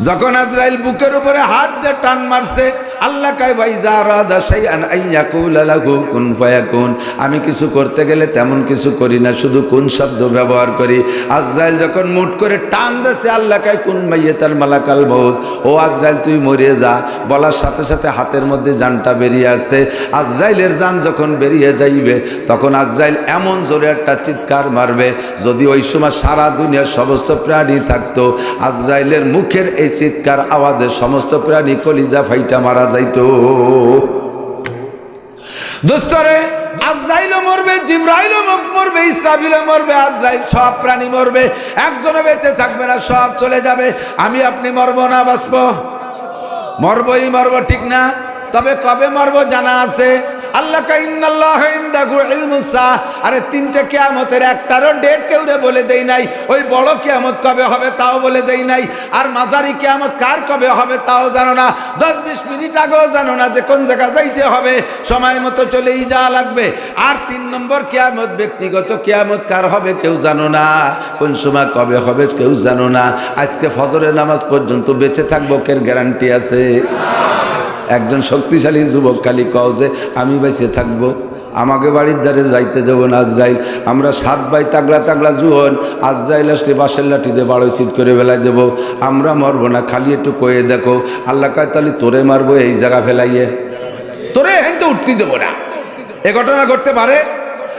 যখন আজরাইল বুকের উপরে হাত দিয়ে টান মারছে, আল্লাহ কয় ওয়াইজা রাদা শাইআন আইয়াকুলা লাহু কুন ফায়াকুন, আমি কিছু করতে গেলে তেমন কিছু করি না, শুধু কোন শব্দ ব্যবহার করি। আজরাইল যখন মুঠ করে টান দিয়েছে, আল্লাহ কয় কুন মাইয়াতাল মালাকাল মউত, ও আজরাইল তুই মরে যা। বলার সাথে সাথে হাতের মধ্যে জানটা বেরিয়ে আসছে। আজরাইলের জান যখন বেরিয়ে যাইবে, তখন আজরাইল এমন জোরে একটা চিৎকার মারবে, যদি ওই সময় সারা দুনিয়ার সমস্ত প্রাণী থাকতো, আজরাইলের মুখের এই চিৎকার আওয়াজে সমস্ত প্রাণী কলিজা ফাইটা মারা যাইতো। দোস্তরে, আজরাইলও মরবে, জিবরাইলও মরবে, ইসরাফিলও মরবে, আজরাইল সব প্রাণী মরবে, একজনও বেঁচে থাকবে না, সব চলে যাবে। আমি আপনি মরবো না বাঁচবো? মরবই মরবো, ঠিক না? তবে কবে মরবো জানা আছে? আল্লাহ কা ইন্নাল্লাহা ইনদাহু ইলমুস সাআহ, আরে তিনটে কিয়ামতের একটারও ডেট কেউরে বলে দেই নাই। ওই বড় কিয়ামত কবে হবে তাও বলে দেই নাই, আর মাঝারি কিয়ামত কার কবে হবে তাও জানো না, 10-20 মিনিট আগেও জানো না যে কোন জায়গা যাইতে হবে, সময় মতো চলেই যাওয়া লাগবে। আর 3 নম্বর কিয়ামত ব্যক্তিগত কিয়ামত কার হবে কেউ জানো না, কোন সময় কবে হবে কেউ জানো না। আজকে ফজরের নামাজ পর্যন্ত বেঁচে থাকবো কের গ্যারান্টি আছে? একজন শক্তিশালী যুবক খালি কও যে আমি বেঁচে থাকবো, আমাকে বাড়ির ধারে যাইতে দেবো না আজরাইল। আমরা 7 ভাই তাগলা তাগলা জুয়ন, আজরাইল আসলে বাঁশের লাঠিতে বাড়ো চিত করে ফেলাই দেবো, আমরা মরবো না, খালি একটু কয়ে দেখো। আল্লাহ কয় তাহলে তোরে মারবো এই জায়গা ফেলাইয়ে, তোরে হেন তো উঠতে দেবো না। এ ঘটনা ঘটতে পারে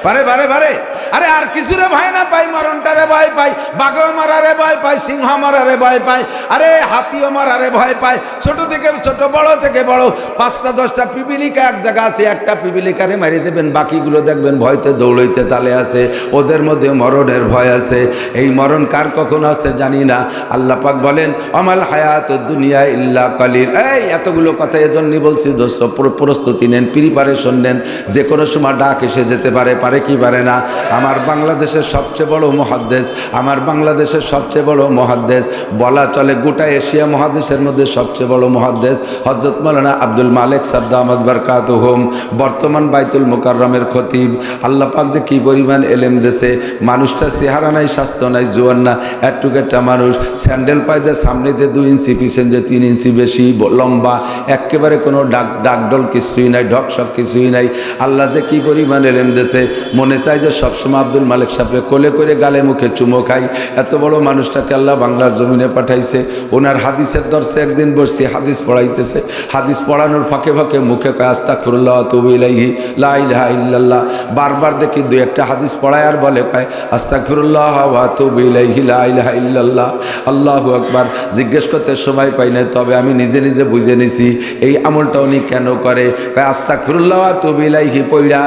পারে পারে পারে আরে আর কিছুরে ভয় না পাই, মরণটারে ভয় পাই, বাঘও মারারে ভয় পাই, সিংহ মারারে ভয় পাই, আরে হাতিও মারারে ভয় পাই। ছোট থেকে ছোট, বড় থেকে বড়, 5টা-10টা পিপিলিকা এক জায়গা আছে, একটা পিপিলিকারে মারি দেবেন, বাকিগুলো দেখবেন ভয়তে দৌড়ইতে তালে আছে, ওদের মধ্যে মরণের ভয় আছে। এই মরণ কার কখন আছে জানি না। আল্লাহ পাক বলেন আমাল হায়াতুদ দুনিয়া ইল্লা কালিল। এই এতগুলো কথা এজন্যই বলছি দোস্ত, প্রস্তুতি নেন, প্রিপারেশন নেন, যে কোনো সময় ডাক এসে যেতে পারে, পারে কি পারে না। আমার বাংলাদেশের সবচেয়ে বড় মুহাদ্দিস, আমার বাংলাদেশের সবচেয়ে বড় মুহাদ্দিস, বলা চলে গোটা এশিয়া মহাদেশের মধ্যে সবচেয়ে বড় মুহাদ্দিস হযরত মাওলানা আব্দুল মালিক সাহেব দামাত বারকাতুহুম, বর্তমান বাইতুল মুকাররমের খতিব। আল্লাহ পাক যে কি পরিমাণ এলেম দেশে, মানুষটা চেহারা নাই, স্বাস্থ্য নাই, জোয়ান না, একটুক একটা মানুষ, স্যান্ডেল পায়দের সামনে দিয়ে 2 ইঞ্চি, পিছন দিয়ে 3 ইঞ্চি বেশি লম্বা, একেবারে কোনো ডাকডল কিছুই নাই, ঢকশক কিছুই নাই। আল্লাহ যে কি পরিমাণ এলেম দেশে, মনে চাই যে সবসময় আব্দুল মালিক সাহেবকে কোলে করে গালে মুখে চুমো খাই। এত বড় মানুষটাকে আল্লাহ বাংলার জমিনে পাঠাইছে। ওনার হাদিসের দর্শে একদিন বসছি, হাদিস পড়াইতেছে, হাদিস পড়ানোর ফাঁকে ফাঁকে মুখে কয় আস্তাগফিরুল্লাহ ওয়া আতুবু ইলাইহি লা ইলাহা ইল্লাল্লাহ। বারবার দেখি 2-1টা হাদিস পড়ায় আর বলে কয় আস্তাগফিরুল্লাহ ওয়া আতুবু ইলাইহি লা ইলাহা ইল্লাল্লাহ, আল্লাহু আকবার। জিজ্ঞেস করতে সময় পাই না, তবে আমি নিজে নিজে বুঝে নিছি এই আমলটা উনি কেন করে। কয় আস্তাগফিরুল্লাহ ওয়া আতুবু ইলাইহি পড়া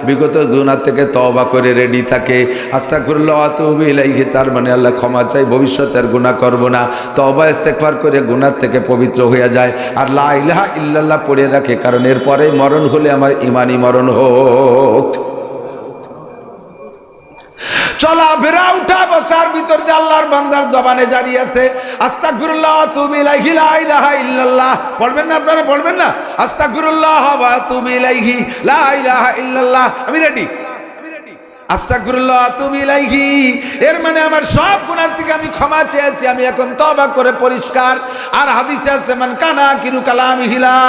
বিগত গুনাহ থেকে তওবা করে রেডি থাকে। আস্তাগফিরুল্লাহ ওয়া আতুবু ইলাইহি তার মানে আল্লাহ ক্ষমা চাই, ভবিষ্যতে আর গুনাহ করব না, তওবা ইস্তেগফার করে গুনাহ থেকে পবিত্র হয়ে যায়। আর লা ইলাহা ইল্লাল্লাহ পড়ে রাখে, কারণ এরপরে মরণ হলে আমার ঈমানি মরণ হোক। চলাফেরা উঠা বসার ভিতর দিয়ে আল্লাহর বান্দার জবানে জারি আছে আস্তাগফিরুল্লাহ ওয়া আতুবু ইলাইহি লা ইলাহা ইল্লাল্লাহ। পড়বেন না আপনারা? পড়বেন না? আস্তাগফিরুল্লাহ ওয়া আতুবু ইলাইহি লা ইলাহা ইল্লাল্লাহ। আমি রেডি। আস্তাগফিরুল্লাহ ওয়া আতুবু ইলাইহি এর মানে আমার সব গুনাহ থেকে আমি ক্ষমা চেয়েছি, আমি এখন তওবা করে পরিষ্কার। আর হাদিসে আছে মান কানা কিরু কালামিহি লা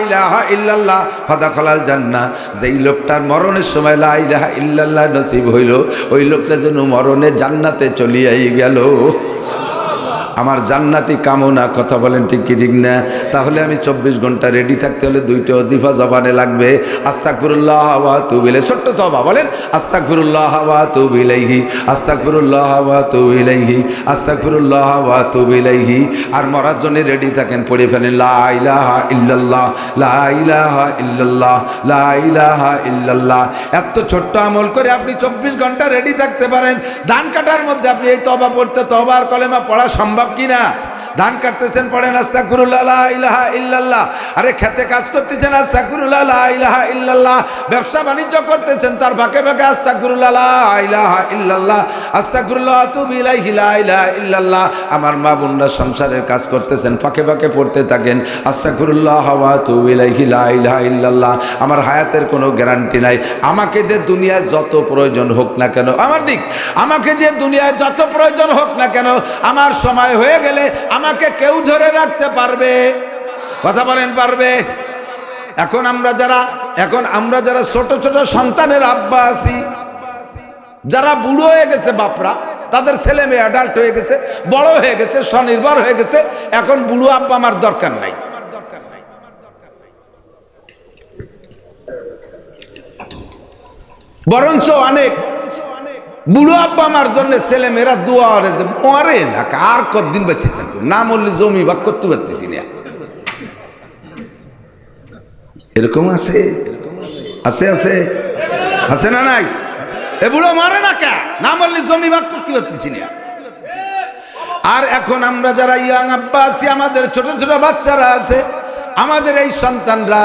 ইলাহা ইল্লাল্লাহ ফাদাখালাল জান্নাহ। যেই লোকটার মরণের সময় লা ইলাহা ইল্লাল্লাহ নসিব হইল, ওই লোকটা যেন মরণে জান্নাতে চলিয়াই গেল। আমার জান্নাতি কামনা, কথা বলেন ঠিক কি ঠিক না? তাহলে আমি 24 ঘন্টা রেডি থাকতে হলে 2টা ওয়াজিফা জবানে লাগবে। আস্তাগফিরুল্লাহ ওয়া আতুবু ইলাইহি, ছোট্ট তওবা বলেন আস্তাগফিরুল্লাহ ওয়া আতুবু ইলাইহি, আস্তাগফিরুল্লাহ ওয়া আতুবু ইলাইহি, আস্তাগফিরুল্লাহ ওয়া আতুবু ইলাইহি। আর মরার জন্য রেডি থাকেন, পড়ে ফেলেন লা ইলাহা ইল্লাল্লাহ, লা ইলাহা ইল্লাল্লাহ, লা ইলাহা ইল্লাল্লাহ। এত ছোট্ট আমল করে আপনি 24 ঘন্টা রেডি থাকতে পারেন। ধান কাটার মধ্যে আপনি এই তওবা পড়তে, তওবা আর কলেমা পড়া সম্ভব কিনা? ধান কাটতেছেন পড়েন আস্তাগফিরুল্লাহ লা ইলাহা ইল্লাল্লাহ। আরে খেতে কাজ করতেছেন আস্তাগফিরুল্লাহ লা ইলাহা ইল্লাল্লাহ। ব্যবসা বাণিজ্য করতেছেন তার ফাঁকে ফাঁকে আস্তাগফিরুল্লাহ লা ইলাহা ইল্লাল্লাহ, আস্তাগফিরুল্লাহ ওয়া আতুবু ইলাইহি লা ইলাহা ইল্লাল্লাহ। আমার মা বোনরা সংসারের কাজ করতেছেন, ফাঁকে ফাঁকে পড়তে থাকেন আস্তাগফিরুল্লাহ ওয়া আতুবু ইলাইহি লা ইলাহা ইল্লাল্লাহ। আমার হায়াতের কোনো গ্যারান্টি নাই, আমাকে দিয়ে দুনিয়ায় যত প্রয়োজন হোক না কেন, আমার দিক আমাকে দিয়ে দুনিয়ায় যত প্রয়োজন হোক না কেন, আমার সময় হয়ে গেলে আমাকে কেউ ধরে রাখতে পারবে? কথা বলেন পারবে? এখন আমরা যারা ছোট ছোট সন্তানের আব্বা আছি, যারা বুড়ো হয়ে গেছে বাপরা, তাদের ছেলে মেয়ে অ্যাডাল্ট হয়ে গেছে, বড় হয়ে গেছে, স্বনির্ভর হয়ে গেছে, এখন বুড়ো আব্বা আমার দরকার নাই। বরঞ্চ অনেক বুড়ো আব্বা আমার জন্য ছেলে মেয়েরা দোয়া করে যে মরে না, আর কতদিন বেঁচে থাকবে, না মরলে জমি ভাগ করতে পারতেছি না। এরকম আছে আছে আছে আছে না নাই? এ বুড়ো মরে না, কা না মরলে জমি ভাগ করতে পারতেছি না। আর এখন আমরা যারা ইয়াং আব্বা আছি, আমাদের ছোট ছোট বাচ্চারা আছে, আমাদের এই সন্তানরা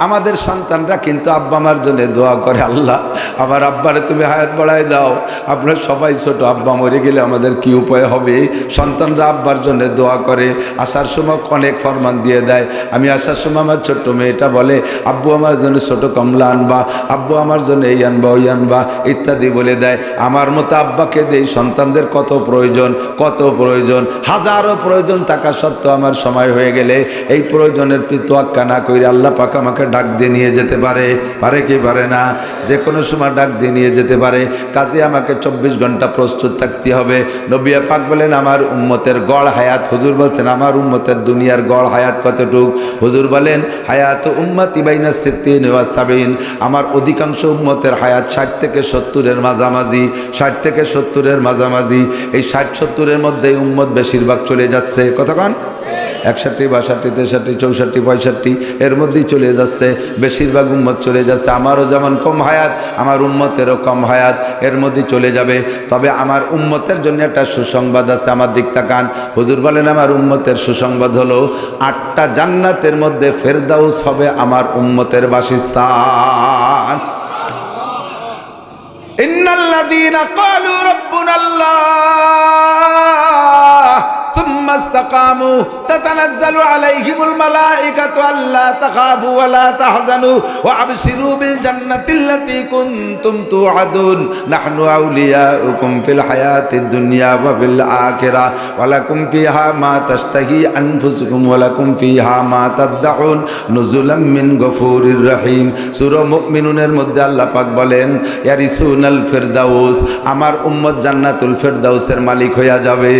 আমাদের সন্তানরা কিন্তু আব্বা আমার জন্য দোয়া করে, আল্লাহ আমার আব্বারে তুমি হায়াত বাড়াই দাও, আপনারা সবাই ছোট, আব্বা মরে গেলে আমাদের কি উপায় হবে। সন্তানরা আব্বার জন্য দোয়া করে, আসার সময় অনেক ফরমান দিয়ে দেয়। আমি আসার সময় আমার ছোট্ট মেয়েটা বলে, আব্বু আমার জন্য ছোট কমলা আনবা, আব্বু আমার জন্য এই আনবা ওই আনবা ইত্যাদি বলে দেয়। আমার মতো আব্বাকে দেই, সন্তানদের কত প্রয়োজন, কত প্রয়োজন, হাজারো প্রয়োজন থাকা সত্ত্বেও আমার সময় হয়ে গেলে এই প্রয়োজনের তোয়াক্কা না করে আল্লাহ পাক আমাকে ডাক দিয়ে নিয়ে যেতে পারে, পারে কি পারে না? যে কোনো সময় ডাক দিয়ে নিয়ে যেতে পারে। কাজে আমাকে 24 ঘন্টা প্রস্তুত থাকতে হবে। নবী পাক বলেন আমার উম্মতের গড় হায়াত, হুজুর বলছেন আমার উম্মতের দুনিয়ার গড় হায়াত কতটুক? হুজুর বলেন হায়াত উম্মতি বাইনা 60 ওয়া 70, আমার অধিকাংশ উম্মতের হায়াত 60 থেকে 70-এর মাঝামাঝি, 60 থেকে 70-এর মাঝামাঝি। এই 60-70-এর মধ্যে উম্মত বেশিরভাগ চলে যাচ্ছে। কতক্ষণ? 61, 62, 63, 64, 65 এর মধ্যেই চলে যাচ্ছে, বেশিরভাগ উম্মত চলে যাচ্ছে। আমারও যেমন কম হায়াত, আমার উম্মতেরও কম হায়াত, এর মধ্যেই চলে যাবে। তবে আমার উম্মতের জন্য একটা সুসংবাদ আছে, আমার দিক তাকান। হুজুর বলেন আমার উম্মতের সুসংবাদ হলো 8টা জান্নাতের মধ্যে ফেরদাউস হবে আমার উম্মতের বাসস্থান। ইন্নাল্লাযীনা ক্বালু রাব্বুনাল্লাহ ثم استقاموا تتنزل عليهم الملائكة ألا تخافوا ولا تحزنوا وأبشروا بالجنة التي كنتم توعدون نحن أولياؤكم في الحياة الدنيا وفي الآخرة ولكم فيها ما تشتهي أنفسكم ولكم فيها ما تدعون نزلا من غفور رحيم। সূরা মুমিনুনের মধ্যে আল্লাহ পাক বলেন ইয়ারিসুনাল ফিরদাউস, আমার উম্মত জান্নাতুল ফিরদাউসের মালিক হয়ে যাবে।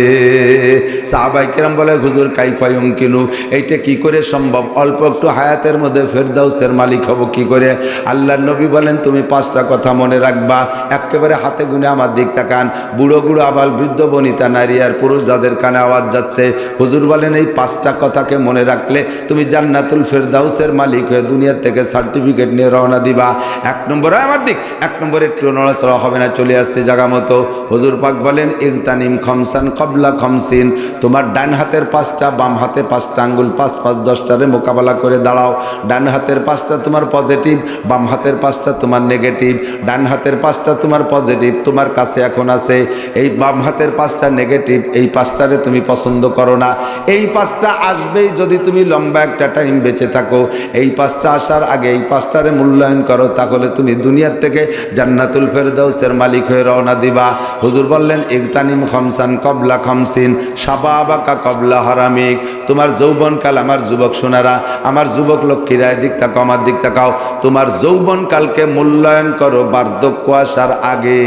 সাহাবায়ে কেরাম বলে হুজুর কাইফা ইউমকিনু, এইটা কি করে সম্ভব? অল্প একটু হায়াতের মধ্যে ফেরদাউসের মালিক হব কি করে? আল্লাহর নবী বলেন তুমি 5টা কথা মনে রাখবা, একেবারে হাতে গুনে আমার দিক তাকান। বুড়ো বুড়ো আবাল বৃদ্ধ বনিতা নারী আর পুরুষ যাদের কানে আওয়াজ যাচ্ছে, হুজুর বলেন এই 5টা কথাকে মনে রাখলে তুমি জান্নাতুল ফেরদাউসের মালিক হয়ে দুনিয়ার থেকে সার্টিফিকেট নিয়ে রওনা দিবা। 1 নম্বরে আমার দিক, 1 নম্বরে একটু নড়াচড়া হবে না, চলে আসছে জায়গা মতো। হুজুর পাক বলেন ইগতানিম খামসান ক্বাবলা খামসিন, তোমার ডান হাতের 5টা, বাম হাতে 5টা আঙ্গুল 5 5 10টারে মোকাবেলা করে দাঁড়াও। ডান হাতের 5টা তোমার পজিটিভ, বাম হাতের 5টা তোমার নেগেটিভ। ডান হাতের 5টা তোমার পজিটিভ, তোমার কাছে এখন আছে। এই বাম হাতের 5টা নেগেটিভ, এই 5টারে তুমি পছন্দ করো না। এই 5টা আসবেই যদি তুমি লম্বা একটা টাইম বেঁচে থাকো। এই 5টা আসার আগে এই 5টারে মূল্যায়ন করো, তাহলে তুমি দুনিয়ার থেকে জান্নাতুল ফেরদাউসের মালিক হয়ে রওনা দিবা। হুজুর বললেন ইগতানিম খামসান ক্বাবলা খামসিন শাবাবাকা ক্বাবলা হারামিক, তোমার যৌবনকাল, আমার যুবক সোনারা, আমার যুবক লক্ষ্মীরা দিক তাকাও, আমার দিক তাকাও, তোমার যৌবনকালকে মূল্যায়ন করো বার্ধক্য আসার আগে।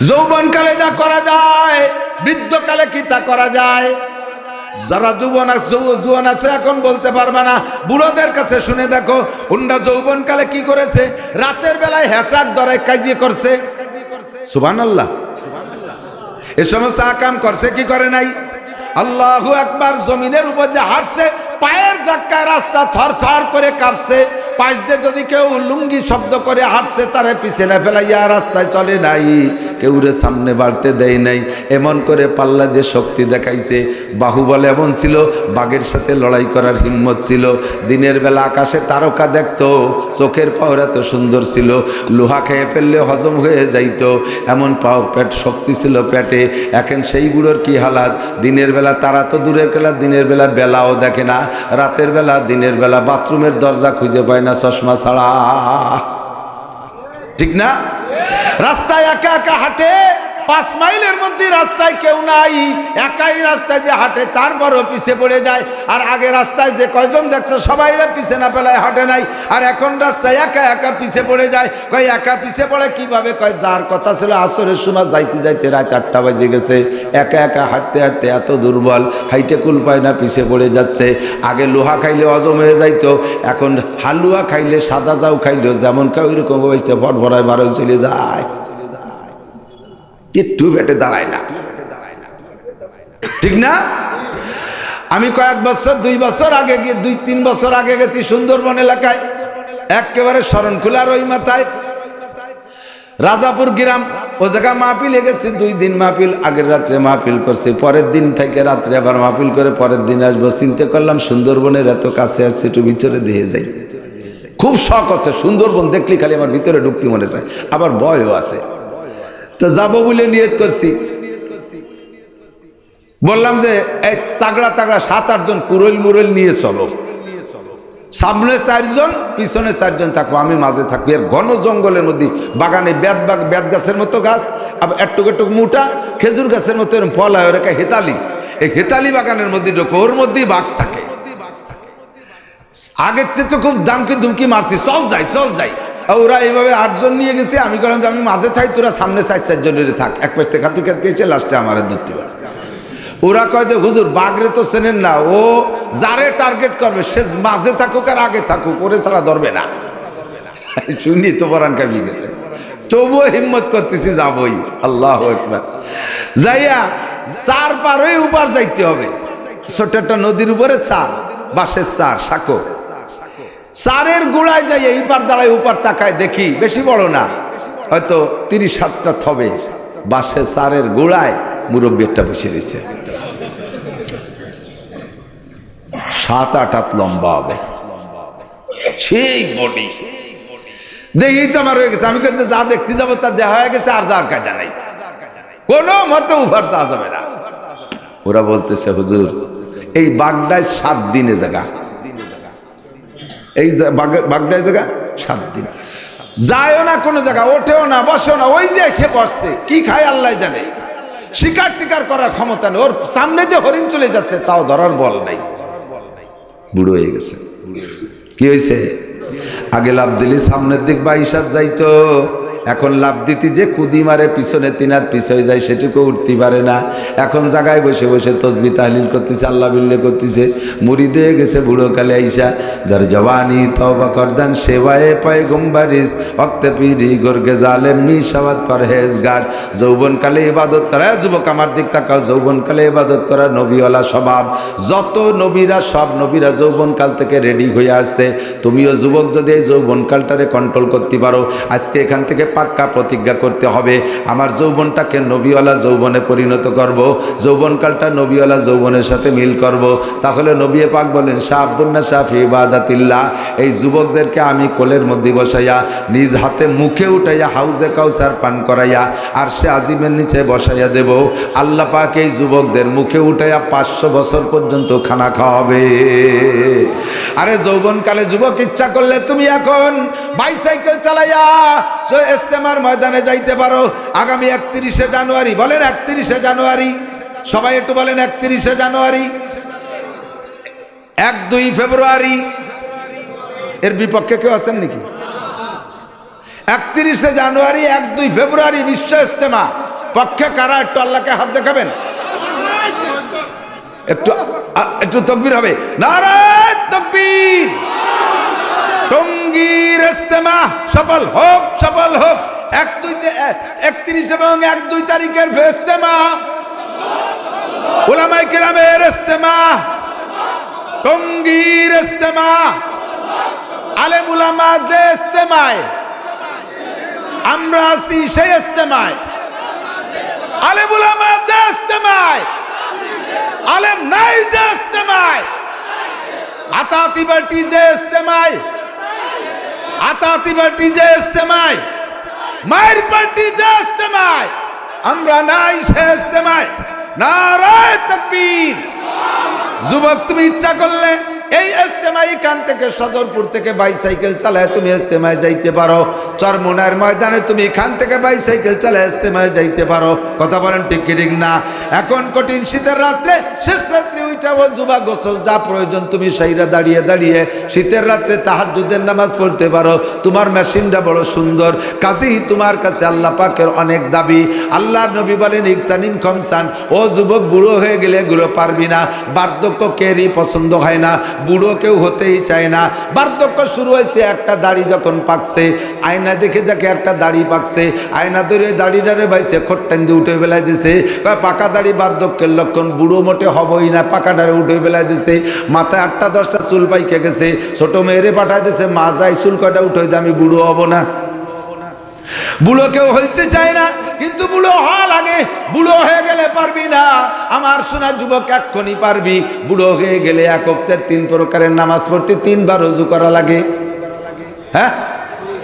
যৌবনকালে যা করা যায় বৃদ্ধকালে কি তা করা যায়? যারা যুবন আছে এখন বলতে পারবে না, বুড়োদের কাছে শুনে দেখো হুন্ডা যৌবনকালে কি করেছে। রাতের বেলায় হেসার দরে কাজিয়ে করছে, সুবহানাল্লাহ। এই সমস্ত আকাম করছে কি করে নাই? আল্লাহু আকবার। জমিনের উপর যে হাঁটছে, পায়ের ধাক্কায় রাস্তা থর থর করে কাঁপছে। পাশ দিয়ে যদি কেউ লুঙ্গি শব্দ করে হাঁটছে, তারে পিছনে ফেলাইয়া রাস্তায় চলে নাই, কেউরে সামনে বাড়তে দেয় নাই। এমন করে পাল্লা দিয়ে শক্তি দেখাইছে। বাহুবল এমন ছিল, বাঘের সাথে লড়াই করার হিম্মত ছিল। দিনের বেলা আকাশে তারকা দেখতো, চোখের পাওয়ার এত সুন্দর ছিল, লোহা খেয়ে ফেললে হজম হয়ে যাইতো, এমন পাও পেট শক্তি ছিল পেটে। এখন সেইগুলোর কি হালাত? দিনের বেলা তারা তো দূরের খেলা, দিনের বেলা বেলাও দেখে না, রাতের বেলা দিনের বেলা বাথরুমের দরজা খুঁজে পায় না চশমা ছাড়া, ঠিক না? রাস্তায় একা একা হাঁটে, 5 মাইলের মধ্যে রাস্তায় কেউ নাই, একাই রাস্তায় যে হাঁটে তারপরও পিছিয়ে পড়ে যায়। আর আগে রাস্তায় যে কয়জন দেখছো সবাইরা পিছিয়ে না ফেলায় হাঁটে নাই, আর এখন রাস্তায় একা একা পিছিয়ে পড়ে যায়। কয় একা পিছিয়ে পড়ে কিভাবে? কয় যার কথা ছিল আসরের সময় যাইতে যাইতে রাত 8টা বাজে গেছে, একা একা হাঁটতে হাঁটতে এত দুর্বল, হাইটে কুল পায় না, পিছিয়ে পড়ে যাচ্ছে। আগে লোহা খাইলে হজম হয়ে যাইতো, এখন হালুয়া খাইলে সাদা যাও খাইলেও যেমন খাই ওই রকম অবস্থা ভরভরায় বারো চলে যায়, একটু বেটে দাঁড়ায় না, ঠিক না? আমি কয়েক বছর 2 বছর আগে গিয়ে 2-3 বছর আগে গেছি সুন্দরবন এলাকায়, একেবারে শরণখোলার ওই মাথায় রাজাপুর গ্রাম, ও জায়গা মাহফিল গেছি, 2 দিন মাহফিল, আগের রাত্রে মাহফিল করছি, পরের দিন থেকে রাত্রে আবার মাহফিল করে পরের দিন আসবো। চিন্তা করলাম সুন্দরবনের এত কাছে আসছে, একটু ভিতরে দিয়ে যাই। খুব শখ আছে, সুন্দরবন দেখলি খালি আমার ভিতরে ঢুকতে মনে চায়, আবার ভয়ও আছে। তো যাবো বলে নিয়ত করছি। বললাম যে এই তাগড়া তাগড়া 7-8 জন কুরইল মুরইল নিয়ে চলো, সামনে 4 জন পিছনে 4 জন থাকবো, আমি মাঝে থাকবো। এর ঘন জঙ্গলের মধ্যে বাগানে বেত গাছের মতো গাছ, আবার একটুক একটুক মোটা খেজুর গাছের মতো এরকম ফল হয়, ওরা হেতালি, এই হেতালি বাগানের মধ্যে ঢোকো, ওর মধ্যেই বাঘ থাকে। আগের থেকে তো খুব দামকি দুমকি মারছি, চল যাই। ওরা এইভাবে 8 জন নিয়ে গেছে, আমি বললাম যে আমি মাঝে থাই, তোরা সামনে 4 জনের থাক, এক পাশে খাতি এসে লাস্টে আমার ধরতে পারে। ওরা কয় যে হুজুর বাঘরে তো চেনেন না, ও যারে টার্গেট করবে সে মাঝে থাকুক আর আগে থাকুক, ওরে ছাড়া ধরবে না। শুনি তো পরান কামিয়ে গেছে, তবুও হিম্মত করতেছি যাবই। আল্লাহু আকবার। যাইয়া 4 পার হয়ে উপার যাইতে হবে, ছোট একটা নদীর উপরে 4 বাঁশের 4 সাঁকো, 4-এর গোড়ায় যাই, এই পার দাঁড়ায় উপার তাকায় দেখি, বেশি বড় না, হয়তো 30-60টা থবে, বাঁশের 4-এর গোড়ায় মুরব্বী একটা বসে রয়েছে, 7-8 হাত লম্বা হবে, সেই বডি দেখি তো আমার হয়ে গেছে। আমি কাছে যা দেখতে যাবো তা দেখা হয়ে গেছে, আর যার কায়দা নাই, কোনো মতে উভার যাওয়া যাবে না। ওরা বলতেছে হুজুর এই বাগদায় 7 দিনে জায়গা, এই বাগদায় জায়গা 7 দিন, যায়ও না কোনো জায়গা, ওঠেও না বসেও না, ওই যে এসে বসছে, কি খায় আল্লাহ জানে, শিকার টিকার করার ক্ষমতা নেই, ওর সামনে যে হরিণ চলে যাচ্ছে তাও ধরার বল নাই, বুড়ো হয়ে গেছে। কি হয়েছে? আগে লাভ দিলি সামনের দিক 22 হাত যাইতো, এখন লাভ দিতে যে কুদি মারে পিছনে 3 হাত পিছনে যায়, সেটুকু উঠতে পারে না। এখন জায়গায় বসে বসে তসবি তাহলিল করতেছে, আল্লাহ বিল্লে করতেছে, মুড়ি দিয়ে গেছে বুড়ো কালে আইসা। দর জওয়ানি তওবা করদান সেবায়ে পয়গম্বরিস ওয়াক্তে পীরি গর্গে জালেম মিশাওয়াত পরহেজগার। যৌবন কালে ইবাদত করা, যুবক আমার দিক তাকাও, যৌবন কালে ইবাদত করা নবীওয়ালা স্বভাব। যত নবীরা, সব নবীরা যৌবন কাল থেকে রেডি হয়ে আসছে। তুমিও যুবক যদি এই যৌবন কালটারে কন্ট্রোল করতে পারো, আজকে এখান থেকে পাক্কা প্রতিজ্ঞা করতে হবে, আমার যৌবনটাকে নবীওয়ালা যৌবনে পরিণত করব, যৌবনকালটা নবীওয়ালা যৌবনের সাথে মিল করব। তাহলে নবী পাক বলেন শাবুন্না শাফি ইবাদাতিল্লাহ, এই যুবকদেরকে আমি কোলের মধ্যে বসাইয়া নিজ হাতে মুখে উঠাইয়া হাউজে কাউসার পান করাইয়া আর সে আজিমের নিচে বসাইয়া দেব। আল্লাহ পাক এই যুবকদের মুখে উঠাইয়া 500 বছর পর্যন্ত খানা খাওয়াবে। আরে যৌবনকালে যুবক ইচ্ছা করলে তুমি এখন বাইসাইকেল চালাইয়া ইস্তেমার ময়দানে যাইতে পারো। আগামী 31শে জানুয়ারি, বলেন 31শে জানুয়ারি, সবাই একটু বলেন 31শে জানুয়ারি, 1-2 ফেব্রুয়ারি, এর বিপক্ষে কেউ আছেন নাকি? 31শে জানুয়ারি 1-2 ফেব্রুয়ারি বিশ্ব ইস্তেমা, পক্ষে কারা একটু আল্লাহকে হাত দেখাবেন, একটু তাকবীর হবে, নারায়ে তাকবীর। টঙ্গীর ইস্তেমা সফল হোক, সফল হোক। 31 এবং 1-2 তারিখের ইস্তেমা, উলামায়ে কেরামের ইস্তেমা, টঙ্গীর ইস্তেমা, আলেম উলামা যে ইস্তেমায় আমরা আছি, সেই ইস্তেমায় আলেম উলামা যে ইস্তেমায়, আলেম নাই যে ইস্তেমায়, আতাতি বাটি যে ইস্তেমায়, আতাতি বাটি যে ইস্তেমায়, মায়ের পার্টি যে ইস্তেমায় আমরা নাই, সে ইস্তেমায় নারায়ে তাকবীর। যুবক তুমি ইচ্ছা করলে এই ইস্তেমায় এখান থেকে সদরপুর থেকে বাইসাইকেল চালায় তুমি ইস্তেমায় যাইতে পারো। চরমোনার ময়দানে তুমি এখান থেকে বাইসাইকেল চালায় ইস্তেমায় যাইতে পারো। কথা বলেন ঠিক কি ঠিক না? এখন কঠিন শীতের রাত্রে, শেষ রাত্রে ওইটা ও যুবা গোসল যা প্রয়োজন তুমি সেইরা দাঁড়িয়ে দাঁড়িয়ে শীতের রাত্রে তাহাজ্জুদের নামাজ পড়তে পারো। তোমার মেশিনটা বড় সুন্দর, কাজেই তোমার কাছে আল্লাহ পাকের অনেক দাবি। আল্লাহর নবী বলেন ইকতানিম খামসান, ও যুবক বুড়ো হয়ে গেলে এগুলো পারবি না। বার্ধক্য কেরই পছন্দ হয় না, বুড়ো কেউ হতেই চায় না। বার্ধক্য শুরু হয়েছে একটা দাড়ি যখন পাকছে, আয়না দেখে যাকে একটা দাড়ি পাকছে, আয়না ধরে দাড়িটারে ভাইছে খোট্টান দিয়ে উঠে বেলায় দিছে। পাকা দাড়ি বার্ধক্যের লক্ষণ, বুড়ো মোটে হবই না, পাকা দাড়ি উঠে বেলায় দিছে। মাথায় 8টা-10টা চুল পাইকে গেছে, ছোট মেয়েরে পাঠায় দিছে, মা যায় চুল কয়টা উঠে দে, আমি বুড়ো হব না। বুড়ো কেউ হইতে চায় না, কিন্তু বুড়ো হওয়া লাগে। বুড়ো হয়ে গেলে পারবি না আমার সোনা যুবক, এক্ষুনি পারবি। বুড়ো হয়ে গেলে এক ওয়াক্তের 3 প্রকারের নামাজ পড়তে 3 বার ওযু করা লাগে। হ্যাঁ,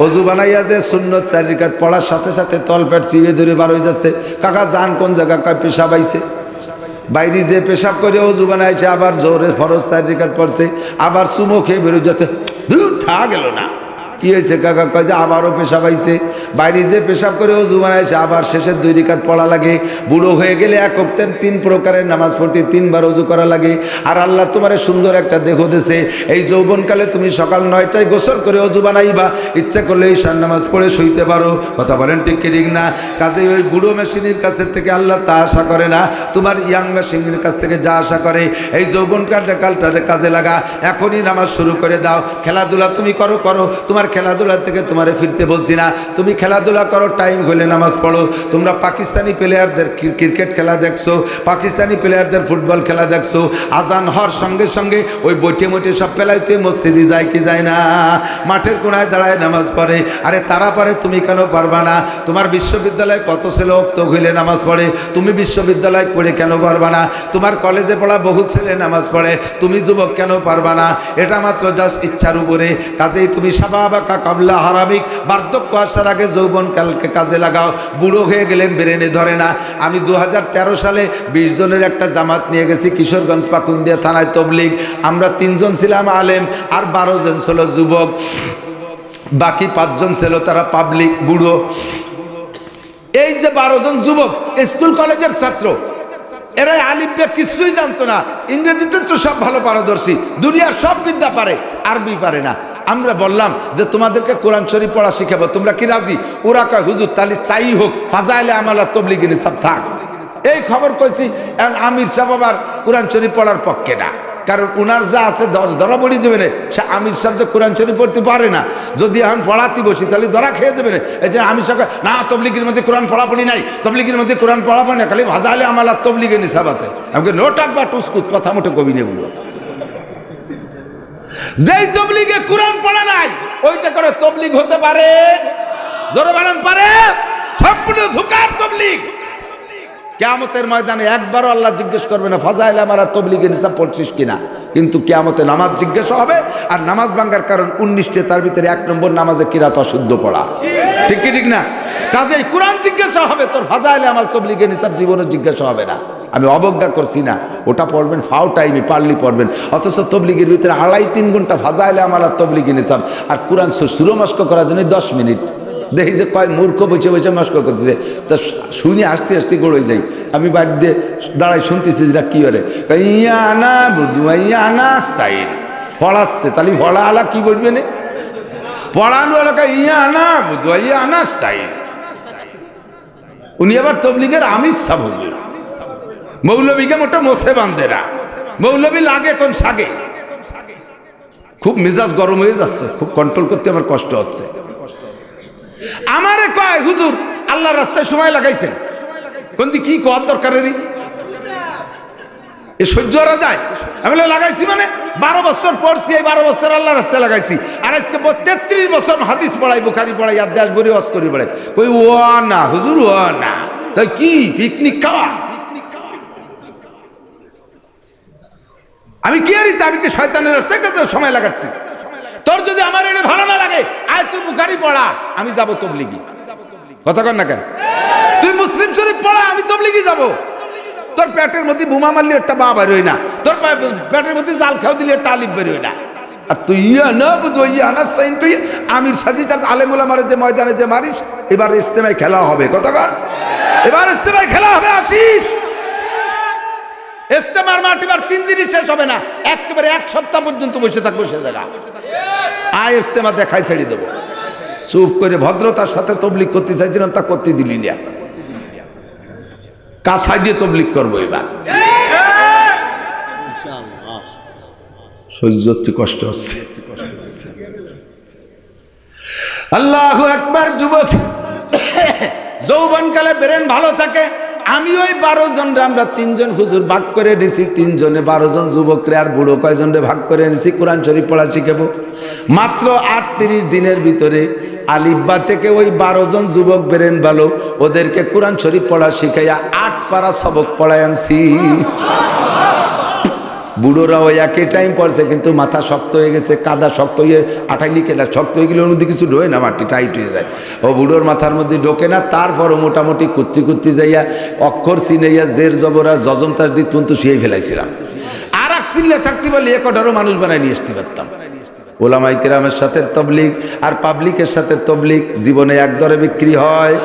ওযু বানাইয়া যে সুন্নত 4 রাকাত পড়ার সাথে সাথে তলপেট চিড়ে ধরে বার হয়ে যাচ্ছে। কাকা যান কোন জায়গা? কয় পেশাব আইছে। বাইরে যে পেশাব করে ওযু বানাইছে, আবার জোরে ফরজ 4 রাকাত পড়ছে, আবার চুমো খেয়ে বেরোয় যাচ্ছে। থা গেল না, কি হয়েছে কাকা? কয় যে আবারও পেশাব আইছে। বাইরে যে পেশাব করে ওযু বানাইছে, আবার শেষের 2 রাকাত পড়া লাগে। বুড়ো হয়ে গেলে এক ওয়াক্তের 3 প্রকারের নামাজ পড়তে 3 বার ওযু করা লাগে। আর আল্লাহ তোমারে সুন্দর একটা দেহ দিয়েছে। এই যৌবনকালে তুমি সকাল 9টায় গোসল করে ওযু বানাইবা, ইচ্ছা করলে ঈশার নামাজ পড়ে শুইতে পারো। কথা বলেন ঠিক কি ঠিক না? কাজে ওই বুড়ো মেশিনের কাছে থেকে আল্লাহ তা আশা করে না, তোমার ইয়াং মেশিনের কাছ থেকে যা আশা করে। এই যৌবনকালটারে কাজে লাগা, এখনই নামাজ শুরু করে দাও। খেলাধুলা তুমি করো, তোমার খেলাধুলা থেকে তোমারে ফিরতে বলছি না, তুমি খেলাধুলা করো, টাইম হলে নামাজ পড়ো। তোমরা পাকিস্তানি প্লেয়ারদের ক্রিকেট খেলা দেখছো, পাকিস্তানি প্লেয়ারদের ফুটবল খেলা দেখছো, আজান হওয়ার সঙ্গে সঙ্গে ওই বইটে মোটে সব পেলাইতে মসজিদে যায় কি যায় না? মাঠের কোনায় দাঁড়ায় নামাজ পড়ে। আরে তারা পারে, তুমি কেন পারবা না? তোমার বিশ্ববিদ্যালয়ে কত ছেলে ওক্ত হইলে নামাজ পড়ে, তুমি বিশ্ববিদ্যালয় পড়ে কেন পারবা না? তোমার কলেজে পড়া বহু ছেলে নামাজ পড়ে, তুমি যুবক কেন পারবা না? এটা মাত্র জাস্ট ইচ্ছার উপরে। কাজেই তুমি সাবাবাকা কাবলা হারামিক, বার্ধক্য আসার আগে যৌবনকালকে কাজে লাগাও। বুড়ো হয়ে গেলেন ব্রেনে ধরে না। আমি 2013 সালে 20 জনের একটা জামাত নিয়ে গেছি কিশোরগঞ্জ পাকুন্দিয়া থানায় তবলিগ। আমরা 3 জন ছিলাম আলেম, আর 12 জন ছিল যুবক, বাকি 5 জন ছিল তারা পাবলিক বুড়ো। এই যে 12 জন যুবক স্কুল কলেজের ছাত্র, এরা আলিফ কিছুই জানতো না। ইংরেজিতে তো সব ভালো পারদর্শী, দুনিয়ার সব বিদ্যা পারে, আরবি পারে না। আমরা বললাম যে তোমাদেরকে কোরআন শরীফ পড়া শিখাবো, তোমরা কি রাজি? ওরা কয় হুজুর তাহলে তাই হোক, ফাজাইলে আমালা তবলিগি নিসাব থাক। এই খবর কইছি। এখন আমির সাহেব আবার কোরআন শরীফ পড়ার পক্ষে না, কারণ উনার যা আছে ধরা পড়ে যাবে না। সে আমির সাহেব যে কোরআন শরীফ পড়তে পারে না, যদি এখন পড়াতে বসি তাহলে ধরা খেয়ে যাবে না। এই যে আমির সাহেব না, তবলিগের মধ্যে কোরআন পড়াপড়ি নাই, তবলিগের মধ্যে কোরআন পড়াপড়ি না, খালি ভাজাইলে আমালা তবলিগি নিসাব আছে। আমাকে নোটাক বা টুসকুত কথা মতো কবি নেবো। যেই তবলিগে কোরআন পড়া নাই, ওইটা করে তবলিগ হতে পারে? জোরে বলেন পারে? সম্পূর্ণ ধোঁকার তবলিগ। কিয়ামতের ময়দানে একবারও আল্লাহ জিজ্ঞেস করবে না ফাজাইলে আমারা তবলিগে নিসাব পড়ছিস কিনা, কিন্তু কিয়ামতে নামাজ জিজ্ঞাসা হবে। আর নামাজ ভাঙ্গার কারণ 19টে, তার ভিতরে 1 নম্বর নামাজে কিরাত অশুদ্ধ পড়া। ঠিক কি ঠিক না? কাজেই কোরআন জিজ্ঞাসা হবে, তোর ফাজাইলে আমার তবলিগে নিসাব জীবনে জিজ্ঞাসা হবে না। আমি অবজ্ঞা করছি না, ওটা পড়বেন ফাও টাইমে, পারলি পড়বেন। অথচ তবলিগের ভিতরে 2.5-3 ঘন্টা ফাজাইলে আমার তবলিগে নিসাব, আর কোরআন সুরো মস্ক করার জন্য 10 মিনিট। দেখি যে কয় মূর্খ বসে বসে মস্ক করতেছে, তা শুনে আসতে আসতে গড়ে যাই। আমি বাড়ি দিয়ে দাঁড়াই শুনতেছি যেটা কি বলে, ইয়ানা বুধু ইয়ানা স্টাইল পড়াচ্ছে। তাহলে পড়া আলা কি বলবে না? পড়ানো এলাকা ইয়ানা বুধু ইয়ানা স্টাইল। উনি আবার তবলিগের আমির সাহেব হলেন। মৌলবীকে মোটা মোছে বান্ধেরা, মৌলবী লাগে কোন সাগে। খুব মেজাজ গরম হয়ে যাচ্ছে, খুব কন্ট্রোল করতে আমার কষ্ট হচ্ছে। আমারে কয় হুজুর আল্লাহ রাস্তায় সময় লাগাইছেন, কোনদি কি কর দরকারেরই এ সহ্য করা যায়? আমি লাগাইছি মানে 12 বছর পড়ছি, এই 12 বছর আল্লাহ রাস্তায় লাগাইছি। আর আজকে 33 বছর হাদিস পড়াই, বুখারি পড়াই, আদেশ বরি ওয়াজ করি পড়াই। কই ও না হুজুর, ও না, তাই কি পিকনিক খাওয়া? আমি কি আরিতে, আমি কি শয়তানের রাস্তায় কাছে সময় লাগাচ্ছি? তোর যদি আমার এটা ভালো না লাগে, আয় তুই বুখারি পড়া, আমি যাব তবলিগি। কথা কর না কেন? তুই মুসলিম শরীফ পড়া, আমি তবলিগি যাব। তোর পেটের মধ্যে বোমা মারলে একটা বা বেরোয় না, তোর পেটের মধ্যে জাল খাও দিলে একটা আলিফ বেরোয় না। আর তুই ইয়া না বুধ ইয়া আনাস্তাইন কই আমির সাজিটার আলেমুল আমারে যে ময়দানে যে মারিস, এবার ইজতেমায় খেলা হবে। কথা কর, এবার ইজতেমায় খেলা হবে, আসিস। ইজতেমার মাঠ এবার 3 দিনই শেষ হবে না, একেবারে 1 সপ্তাহ পর্যন্ত বসে থাকবো সে জায়গা। আয় ইজতেমা দেখাই ছেড়ে দেবো। চুপ করে ভদ্রতার সাথে তবলিগ করতে চাইছিলাম, তা করতে দিলি না। কাছাই দিয়ে তবলিগ করবো এবার। সহ্য হচ্ছে, কষ্ট হচ্ছে। আল্লাহু আকবার। যুবক যৌবনকালে ব্রেন ভালো থাকে, আমি ওই 12 জনরে আমরা 3 জন হুজুর ভাগ করে নিছি, 3 জনে 12 জন যুবকরে আর বুড়ো কয়জনরে ভাগ করে নিছি কোরআন শরীফ পড়া শিখাবো। মাত্র 38 দিনের ভিতরে আলিফবা থেকে ওই 12 জন যুবক বেরেন ভালো, ওদেরকে কোরআন শরীফ পড়া শিখাইয়া 8 পারা সবক পড়ায় আনছি। বুড়োরা ওই একই টাইম পড়ছে, কিন্তু মাথা শক্ত হয়ে গেছে, কাদা শক্ত হয়ে আঠাইলি কেলা শক্ত হয়ে গেলে ওর মধ্যে কিছু ঢোয় না, মাটি টাইট হয়ে যায়, ও বুড়োর মাথার মধ্যে ঢোকে না। তারপরও মোটামুটি কুত্তি কুত্তি যাইয়া অক্ষর চিনাইয়া জের জবর আর জজম তাসদিদ পর্যন্ত শুয়েই ফেলাইছিলাম। আর এক চিল্লে থাকতে বলে 1 মানুষ বানায় নিয়ে আসতে পারতাম। ওলামায়ে কেরামের সাথে তবলিগ আর পাবলিকের সাথে তবলিগ জীবনে এক দরে বিক্রি হয়।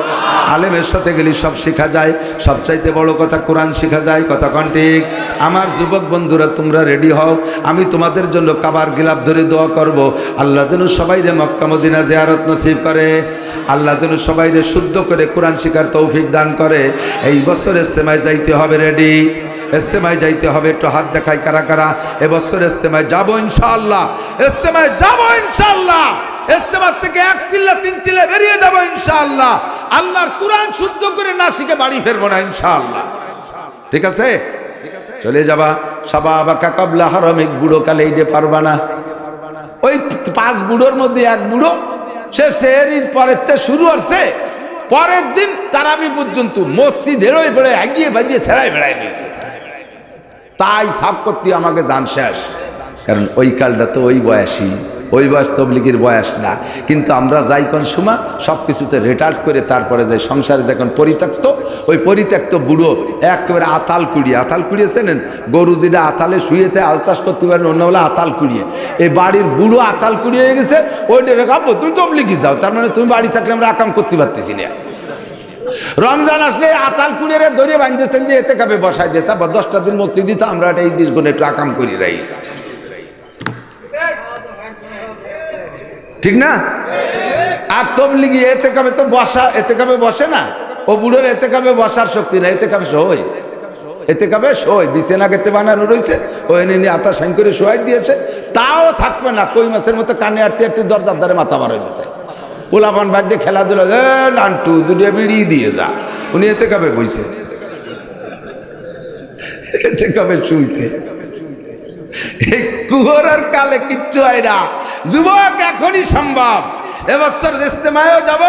আলেমের সাথে গেলে সব শেখা যায়, সবচাইতে বড় কথা কোরআন শেখা যায়। কথা কোন ঠিক? আমার যুবক বন্ধুরা তোমরা রেডি হও, আমি তোমাদের জন্য কাবার গিলাফ ধরে দোয়া করব। আল্লাহ যেন সবাইরে মক্কা মদিনা জিয়ারত নসিব করে, আল্লাহ যেন সবাইরে শুদ্ধ করে কোরআন শিখার তৌফিক দান করে। এই বছর ইস্তেমায় যাইতে হবে, রেডি? ইস্তেমায় যাইতে হবে, একটু হাত দেখাই কারা কারা এবছর ইস্তেমায় যাবো ইনশাআল্লাহ। ইস্তেমায় যাবো ইনশাআল্লাহ। ইস্তেমা থেকে 1 চিল্লা 3 চিল্লা বেরিয়ে যাবো ইনশাআল্লাহ। আল্লাহর কোরআন শুদ্ধ করে না শিখে বাড়ি ফিরবো না ইনশাআল্লাহ। ঠিক আছে? চলে যাবা শাবাবাকা কাবলা হারামিক, বুড়ো কালে এইটা পারবা না। ওই 5 বুড়োর মধ্যে 1 বুড়ো, সে সেহরির পরের থেকে শুরু হচ্ছে, পরের দিন তারাবি পর্যন্ত মসজিদের ওই বেড়ে এগিয়ে বাজিয়ে ছেড়াই বেড়াই নিয়েছে। তাই সাফ করতে আমাকে জান শেষ, কারণ ওই কালটা তো ওই বয়সী, ওই বয়স তবলিগের বয়স না। কিন্তু আমরা যাই কোন সময় সব কিছুতে রেটার্ড করে তারপরে যাই সংসারে যখন পরিত্যক্ত, ওই পরিত্যক্ত বুড়ো একেবারে আতাল কুড়িয়েছেন, গরু যেটা আতালে শুয়েতে আল চাষ করতে পারেন, অন্য বলে আতাল কুড়িয়ে, এই বাড়ির বুড়ো আতাল কুড়িয়ে হয়ে গেছে। ওইটা রেখাবো তুমি তবলিগি যাও, তার মানে তুমি বাড়ি থাকলে আমরা আকাম করতে পারতেছি না। রমজান আসলে আতাল কুড়িয়ে ধরে বাঁধতেছেন যে এতে কাবে বসাই দিয়েছে, আবার 10টা দিন মসজিদ দিতে আমরা এই দিস গুণে একটু আকাম করি রাই, ঠিক না? আর তবলিগি এতে কাবে তো বসা, এতে কাবে বসে না, ও বুড়োর এতে কাবে বসার শক্তি না, এতে কাবে সই, এতে কাবে সই বিছানা খেতে বানানো রয়েছে, ওই নিয়ে আতা সাইন করে শোয়াই দিয়েছে, তাও থাকবে না। কই মাসের মতো কানে আটতে আটতে দরজার ধারে মাথা বার হয়ে দিয়েছে। পোলাপান বাদ দিয়ে খেলাধুলা, নান্টু দুটিয়া বিড়ি দিয়ে যা, উনি এতে কাবে বইছে, এতে কাবে শুইছে। এই কুহরের কালে কিচ্ছু হয় না যুবক, এখনই সম্ভব। এবছর ইস্তেমায়ও যাব,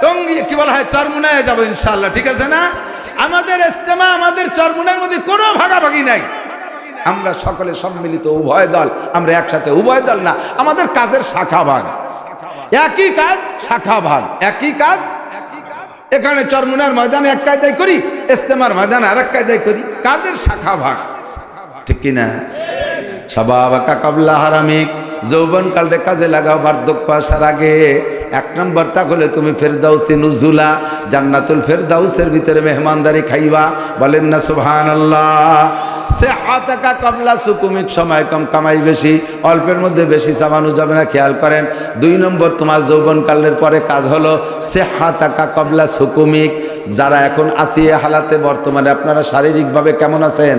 টঙ্গী কি বলা হয় চরমুনায় যাব ইনশাআল্লাহ, ঠিক আছে না? আমাদের ইস্তেমা আমাদের চরমুনার মধ্যে কোনো ভাগাভাগি নাই, আমরা সকলে সম্মিলিত উভয় দল, আমরা একসাথে উভয় দল না, আমাদের কাজের শাখা ভাগ, একই কাজ শাখা ভাগ, একই কাজ। এখানে চরমুনার ময়দানে এক কায়দায় করি, ইস্তেমার ময়দানে আর এক কায়দায় করি, কাজের শাখা ভাগ, ঠিক কিনা? শাবাবাকা কাবলা হারামিক, যৌবন কালরে কাজে লাগাও বার্ধক্য আসার আগে। 1 নম্বর তা হলে তুমি ফেরদাউসি নুজুলা, জান্নাতুল ফেরদাউসের ভিতরে মেহমানদারি খাইবা, বলেন না সুবহানাল্লাহ। সেহাতাকা কাবলা সুকুমিক, সময় কম কামাই বেশি, অল্পের মধ্যে বেশি চাবানো যাবে না, খেয়াল করেন। 2 নম্বর তোমার যৌবন কালের পরে কাজ হলো সেহাতাকা কাবলা সুকুমিক। যারা এখন আসি হালাতে বর্তমানে আপনারা শারীরিকভাবে কেমন আছেন?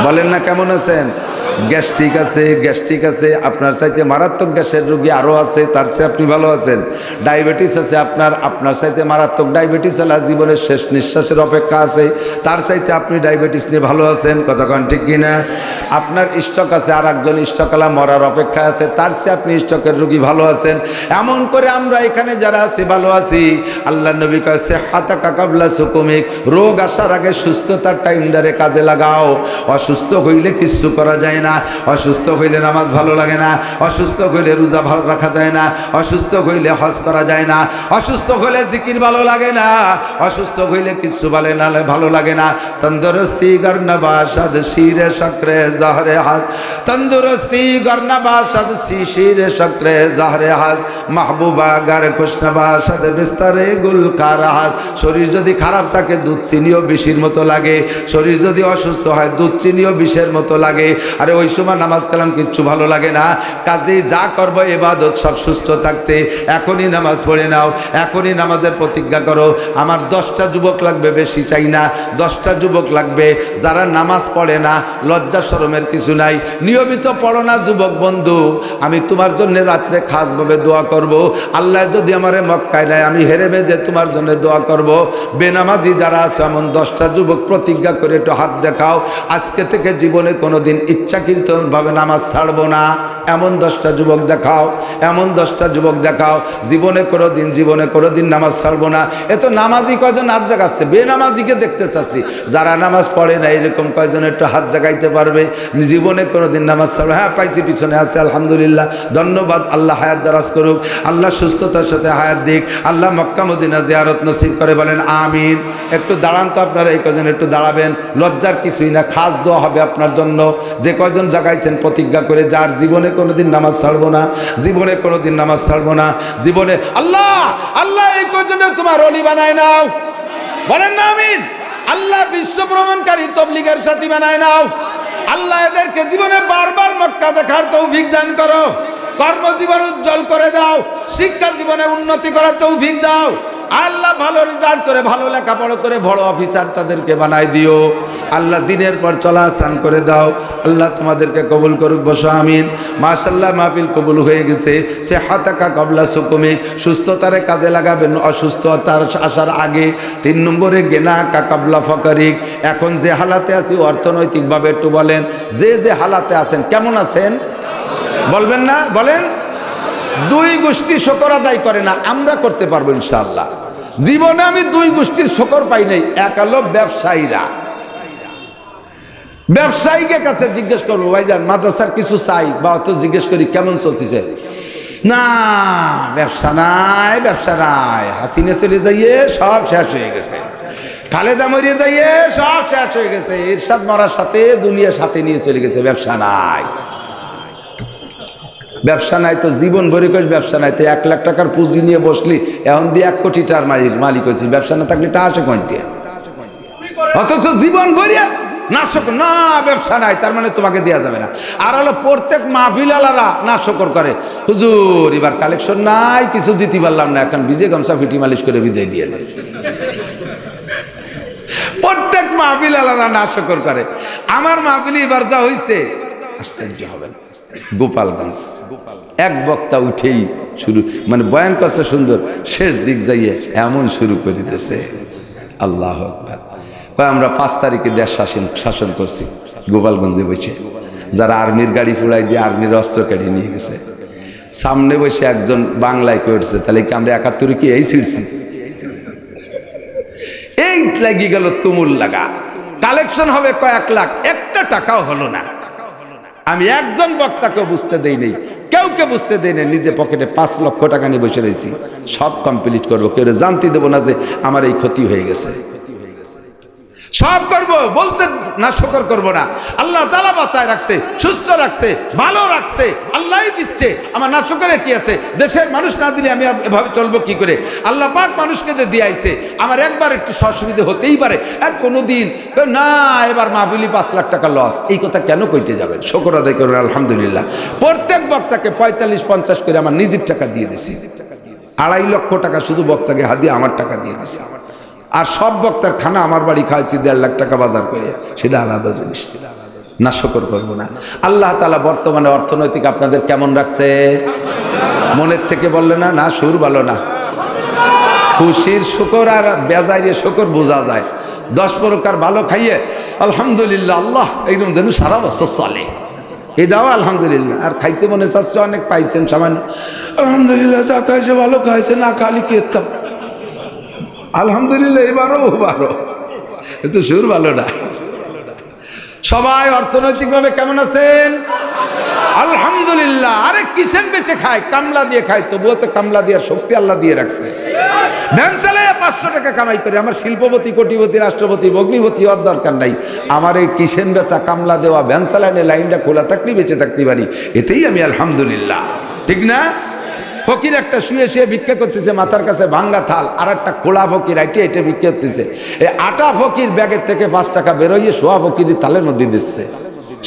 বলেন না কেমন আছেন? গ্যাস্ট্রিক আছে, গ্যাস্ট্রিক আছে, আপনার চাইতে মারাত্মক গ্যাসের রোগী আরও আছে, তার চেয়ে আপনি ভালো আছেন। ডায়াবেটিস আছে আপনার চাইতে মারাত্মক ডায়াবেটিস আলা জীবনের শেষ নিঃশ্বাসের অপেক্ষা আছে, তার চাইতে আপনি ডায়াবেটিস নিয়ে ভালো আছেন, কতক্ষণ ঠিক কিনা? আপনার স্ট্রোক আছে, আর একজন স্ট্রোকওয়ালা মরার অপেক্ষা আছে, তার চেয়ে আপনি স্ট্রোকের রোগী ভালো আছেন। এমন করে আমরা এখানে যারা আছি ভালো আছি। আল্লাহ নবী কয় সেহাতাকা কাবলা সুকুমিক, রোগ আসার আগে সুস্থতার টাইমটারে কাজে লাগাও। অসুস্থ হইলে কিচ্ছু করা যায় না, অসুস্থ হইলে নামাজ ভালো লাগে না, অসুস্থ হইলে রোজা ভালো রাখা যায় না, অসুস্থ হইলে হজ করা যায় না, অসুস্থ হইলে জিকির ভালো লাগে না, অসুস্থ হইলে কিচ্ছু ভালো লাগে না। তন্দুরস্তি গর্না বাসাদ শিরে শক্রে জাহরে হাত, তন্দুরস্তি গর্না বাসাদ শিরে শক্রে জাহরে হাত, মাহবুবা গার খুশনা বাসাদ বিস্তারে গুলকার হাত। শরীর যদি খারাপ থাকে দুধ চিনিও বিষের মতো লাগে, শরীর যদি অসুস্থ হয় দুধ চিনিও বিষের মতো লাগে। আরে ওই সময় নামাজ কালাম কিচ্ছু ভালো লাগে না। কাজেই যা করবো ইবাদত সব সুস্থ থাকতে এখনই নামাজ পড়ে নাও, এখনই নামাজের প্রতিজ্ঞা করো। আমার 10টা যুবক লাগবে, বেশি চাই না, 10টা যুবক লাগবে যারা নামাজ পড়ে না, লজ্জা শরমের কিছু নাই, নিয়মিত পড়ো না যুবক বন্ধু, আমি তোমার জন্য রাত্রে খাসভাবে দোয়া করব। আল্লাহ যদি আমারে মক্কায় নেয়, আমি হেরে বেজে তোমার জন্য দোয়া করব। বেনামাজি যারা আছে এমন 10টা যুবক প্রতিজ্ঞা করে একটু হাত দেখাও, আজকে থেকে জীবনে কোনোদিন ইচ্ছাকৃতভাবে নামাজ ছাড়বো না। এমন 10টা যুবক দেখাও, এমন 10টা যুবক দেখাও, জীবনে কোনোদিন নামাজ ছাড়বো না। এ তো নামাজি কয়জন হাত জাগাচ্ছে, বেনামাজিকে দেখতে চাচ্ছি। যারা নামাজ পড়ে না এরকম কয়জন একটু হাত জাগাইতে পারবে, জীবনে কোনোদিন নামাজ ছাড়বে? হ্যাঁ পাইছি, পিছনে আছে, আলহামদুলিল্লাহ, ধন্যবাদ। আল্লাহ হায়াত দারাজ করুক, আল্লাহ সুস্থতার সাথে হায়াত দিক, আল্লাহ মক্কা মদিনা জিয়ারত নসিব করে, বলেন আমিন। একটু দাঁড়ান তো আপনারা, এই কয়জন একটু দাঁড়াবেন, লজ্জার কিছুই না, খাস দোয়া হবে আপনার জন্য। যে কয়জন জাগাইছেন প্রতিজ্ঞা করে, যার জীবনে কোনোদিন নামাজ ছাড়বো না, জীবনে কোনোদিন নামাজ ছাড়বো না, জীবনে আল্লাহ আল্লাহ এই কয়জনে তোমার অলি বানায় নাও, বলেন না আমিন। আল্লাহ বিশ্ব ভ্রমণকারী তবলিগের সাথী বানায় নাও। আল্লাহ এদেরকে জীবনে বারবার মক্কা দেখার তৌফিক দান করো, কর্মজীবন উজ্জ্বল করে দাও, শিক্ষা জীবনে উন্নতি করার তৌফিক দাও। আল্লাহ ভালো রেজাল্ট করে, ভালো লেখাপড়া করে বড় অফিসার তাদেরকে বানাই দিও। আল্লাহ দিনের পর চলা আসান করে দাও। আল্লাহ তোমাদেরকে কবুল করুক, বসো আমিন। মাশাআল্লাহ মাহফিল কবুল হয়ে গেছে। সে হাতাকা কবলা সুকুমি, সুস্থতারে কাজে লাগাবেন অসুস্থতার আসার আগে। 3 নম্বরে গেনা কা কবলা ফকরিক, এখন যে হালাতে আছি অর্থনৈতিকভাবে একটু বলেন, যে হালাতে আছেন কেমন আছেন বলবেন না, বলেন। 2 গোষ্ঠী শকর আদায় করে না, আমরা করতে পারবো ইনশাআল্লাহ। জীবনে আমি 2 গোষ্ঠীর শকর পাই নাই। এক হলো ব্যবসায়ীরা, ব্যবসায়ীকে কাছে জিজ্ঞেস করবো, ভাইজান মাদ্রাসার কিছু চাই, বা অত জিজ্ঞেস করি কেমন চলতেছে, না ব্যবসা নাই, ব্যবসা নাই, হাসিনা চলে যাইয়ে সব শেষ হয়ে গেছে, খালেদা মরিয়ে যাইয়ে সব শেষ হয়ে গেছে, এরশাদ মারার সাথে দুনিয়া সাথে নিয়ে চলে গেছে, ব্যবসা নাই। ব্যবসা নাই তো জীবন ভরে কইস ব্যবসা নাই, তো 1 লাখ টাকার পুঁজি নিয়ে বসলি, এখন দিয়ে 1 কোটি টাকার মালিক হয়েছি, ব্যবসা না থাকলে টা আসে কই দিয়ে, অথচ জীবন ভরিয়া নাশকর না, ব্যবসা নাই, তার মানে তোমাকে দেওয়া যাবে না। আর হলো প্রত্যেক মাহফিলালারা নাশকর করে, হুজুর এবার কালেকশন নাই, কিছু দিতে পারলাম না, এখন ভিজে গামছা ফিটি মালিশ করে বিদায় দিয়ে দেয়। প্রত্যেক মাহফিলালারা নাশকর করে। আমার মাহফিলে এবার যা হয়েছে আশ্চর্য হবেন, গোপালগঞ্জ এক বক্তা উঠেই শুরু, মানে বয়ান করছে সুন্দর, শেষ দিক যাইয়ে এমন শুরু করে দিতেছে, আল্লাহ আকবার। আমরা 5 তারিখে দেশ শাসন করছি গোপালগঞ্জে বসে, যারা আর্মির গাড়ি ফুড়াই দিয়ে আর্মির অস্ত্র কেড়ে নিয়ে গেছে, সামনে বসে একজন বাংলায় করছে, তাহলে কি আমরা 71 কি এই ছিড়ছি? এই লাগি গেল তুমুল লাগা, কালেকশন হবে কয়েক লাখ, একটা টাকাও হলো না। আমি একজন বক্তাকে বুঝতে দেই নেই, কেউকে বুঝতে দেই নেই, নিজে পকেটে 5 লক্ষ টাকা নিয়ে বসে রয়েছি, সব কমপ্লিট করবো, কেউ জানতে দেবো না যে আমার এই ক্ষতি হয়ে গেছে, সব করব, বলতে না শকর করবো না। আল্লাহ তাআলা বাঁচায় রাখছে, সুস্থ রাখছে, ভালো রাখছে, আল্লাহই দিচ্ছে, আমার না শকরের কি আছে? দেশের মানুষ না দিলে আমি এভাবে চলবো কি করে? আল্লাহ পাক মানুষকে দিয়ে আইছে, আমার একবার একটু অসুবিধা হতেই পারে, আর কোনোদিন না এবার মাহফিলি 5 লাখ টাকা লস, এই কথা কেন কইতে যাবেন? শকর আদায় করবেন আলহামদুলিল্লাহ। প্রত্যেক বক্তাকে 45-50 করে আমার নিজের টাকা দিয়ে দিছি, 2.5 লক্ষ টাকা শুধু বক্তাকে হাদিয়া আমার টাকা দিয়ে দিছি, আর সব বক্তার খানা আমার বাড়ি খাইছি 1.5 লাখ টাকা বাজার করে, সেটা আলাদা জিনিস, না শকর করবো না। আল্লাহ তাআলা বর্তমানে অর্থনৈতিক আপনাদের কেমন রাখছে? মনের থেকে বললে না, না সুর ভালো না, খুশির শুকর আর বেজাইরে শুকর বোঝা যায়। 10 প্রকার ভালো খাইয়ে আলহামদুলিল্লাহ, আল্লাহ একদম যেন সারা বছর চলে, এটাও আলহামদুলিল্লাহ। আর খাইতে মনে চাচ্ছে, অনেক পাইছেন সামান্য, আলহামদুলিল্লাহ, যা খাইছে ভালো খাইছে, না খালি খেতাম আলহামদুলিল্লাহ, এবারও কিন্তু সুর ভালো না। সবাই অর্থনৈতিকভাবে কেমন আছেন? আলহামদুলিল্লাহ। আরে কিসেন বেঁচে খায়? কামলা দিয়ে খায়, তবুও তো কামলা দেওয়ার শক্তি আল্লাহ দিয়ে রাখছে। ভ্যান চালায় 500 টাকা কামাই করে, আমার শিল্পপতি, কোটিপতি, রাষ্ট্রপতি, ভগ্নিপতি হওয়ার দরকার নাই, আমার এই কিসেন বেচা, কামলা দেওয়া, ভ্যান চালানে লাইনটা খোলা থাকলেই বেঁচে থাকতে পারি, এতেই আমি আলহামদুলিল্লাহ, ঠিক না? ফকির একটা শুয়ে শুয়ে ভিক্ষা করতেছে, মাথার কাছে ভাঙ্গা থাল, আর একটা খোলা ফকির আইটে এটে ভিক্ষা করতেছে। এই আটা ফকির ব্যাগের থেকে 5 টাকা বেরোইয়ে শোয়া ফকির থালের মধ্যে দিচ্ছে,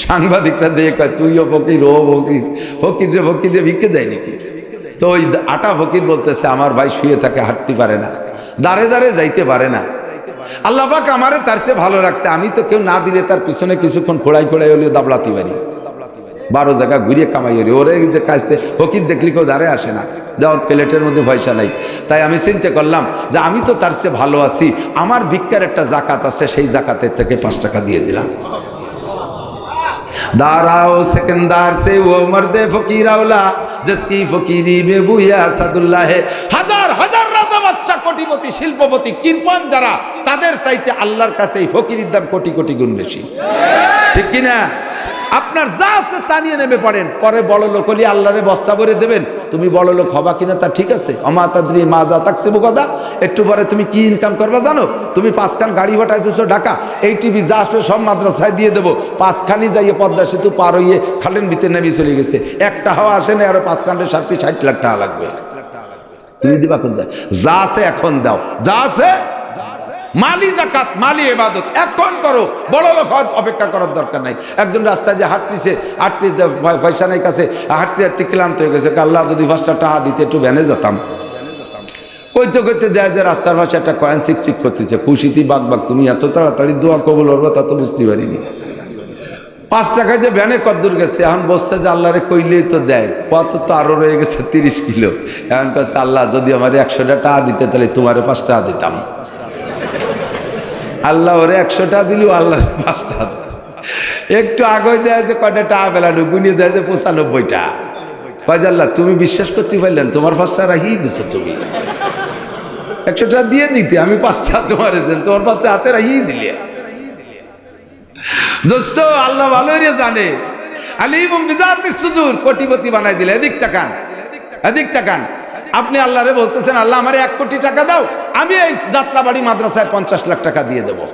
সাংবাদিকরা দিয়ে কয় তুইও ফকির, ও ফকির, ফকিরে ফকিরে ভিক্ষে দেয় নাকি? তো ওই আটা ফকির বলতেছে আমার ভাই শুয়ে থাকে, হাঁটতে পারে না, দাঁড়ে দাঁড়ে যাইতে পারে না। আল্লাহ পাক আমারে তার চেয়ে ভালো রাখছে, আমি তো কেউ না দিলে তার পিছনে কিছুক্ষণ খোড়াই খোড়াই হলেও দাবলাতে পারি, 12 জায়গা ঘুরিয়ে কামাই হলি। ওরে যে কাজতে ফকির দেখলি কেউ দাঁড়ে আসে না, দেওয়ার প্লেটের মধ্যে পয়সা নাই। তাই আমি চিন্তা করলাম যে আমি তো তার চেয়ে ভালো আছি, আমার ভিক্ষার একটা জাকাত আছে, সেই জাকাতের থেকে 5 টাকা দিয়ে দিলাম। दाराओ सिकंदर से वो मर्दे फकीर औला जिसकी फकीरी में बुया सादुल्लाह है। হাজার হাজার রাজা বাচ্চা কোটিপতি শিল্পপতি কৃপণ যারা, তাদের চাইতে আল্লাহর কাছে এই ফকিরের দাম কোটি কোটি গুণ বেশি, ঠিক কি না? আপনার যা আছে তা নিয়ে নেমে পড়েন, পরে বড় লোক হলে আল্লাহরে বস্তা ভরে দেবেন। তুমি বড় লোক হবা কিনা তা ঠিক আছে, অমা তাদরি মা যা তাকছে বুকদা, একটু পরে তুমি কি ইনকাম করবা জানো? তুমি 5 খান গাড়ি ভাটাইতেছো ঢাকা, এই টিভি যা আসবে সব মাদ্রাসায় দিয়ে দেবো। 5 খানি যাইয়ে পদ্মা সেতু পার হইয়ে খালেন ভিতরে নেমে চলে গেছে, একটা হাওয়া আসে না, আরো 5 খানের 60 লাখ টাকা লাগবে। তুমি দিবা কোন যায়? যা আছে এখন দাও, যা আছে মালি জাকাত, মালি ইবাদত এখন করো, বড় লোক অপেক্ষা করার দরকার নাই। একজন রাস্তায় যে হাঁটতেছে, পয়সা নাই কাছে, হাঁটতে হাঁটতে ক্লান্ত হয়ে গেছে, আল্লাহ যদি 5 টাকা দিতে একটু ভ্যানে যেতাম। কইতে কইতে দেয় যে রাস্তার ভাষা একটা কয়েন চিকচিক করতেছে, খুশিতে বাগ বাগ। তুমি এত তাড়াতাড়ি দোয়া কবুল হবে তা তো বুঝতে পারিনি। 5 টাকায় যে ভ্যানে কদ্দূর গেছে, এখন বসছে যে আল্লাহরে কইলেই তো দেয়, কত তো আরো রয়ে গেছে 30 কিলো। এখন কাছে আল্লাহ যদি আমার 100 টাকা দিতে তাহলে তোমারে 5 টাকা দিতাম। আল্লাহ ওরে 100 টাকা দিলেও আল্লাহ 5 টাকা একটু আগে দেয় যে কয়টা টাকা পেলানো, গুনিয়ে দেয় যে 95টা। কয় আল্লাহ তুমি বিশ্বাস করতে পারলেন, তোমার 5 টাকা রাখিয়ে দিছো, তুমি 100 টাকা দিয়ে দিতে, আমি 5 টাকা তোমার 5 টাকা হাতে রাখিয়ে দিলে। দোস্ত আল্লাহ ভালোই রে জানে, আলিমুম বিজাতিস সুদূর, কোটিপতি বানাই দিলে। এদিক তাকান, এদিক তাকান। আপনি আল্লাহরে বলতেছেন আল্লাহ আমার 1 কোটি টাকা দাও, আমি এই যাত্রাবাড়ি মাদ্রাসায় 50 লাখ টাকা দিয়ে দেবো।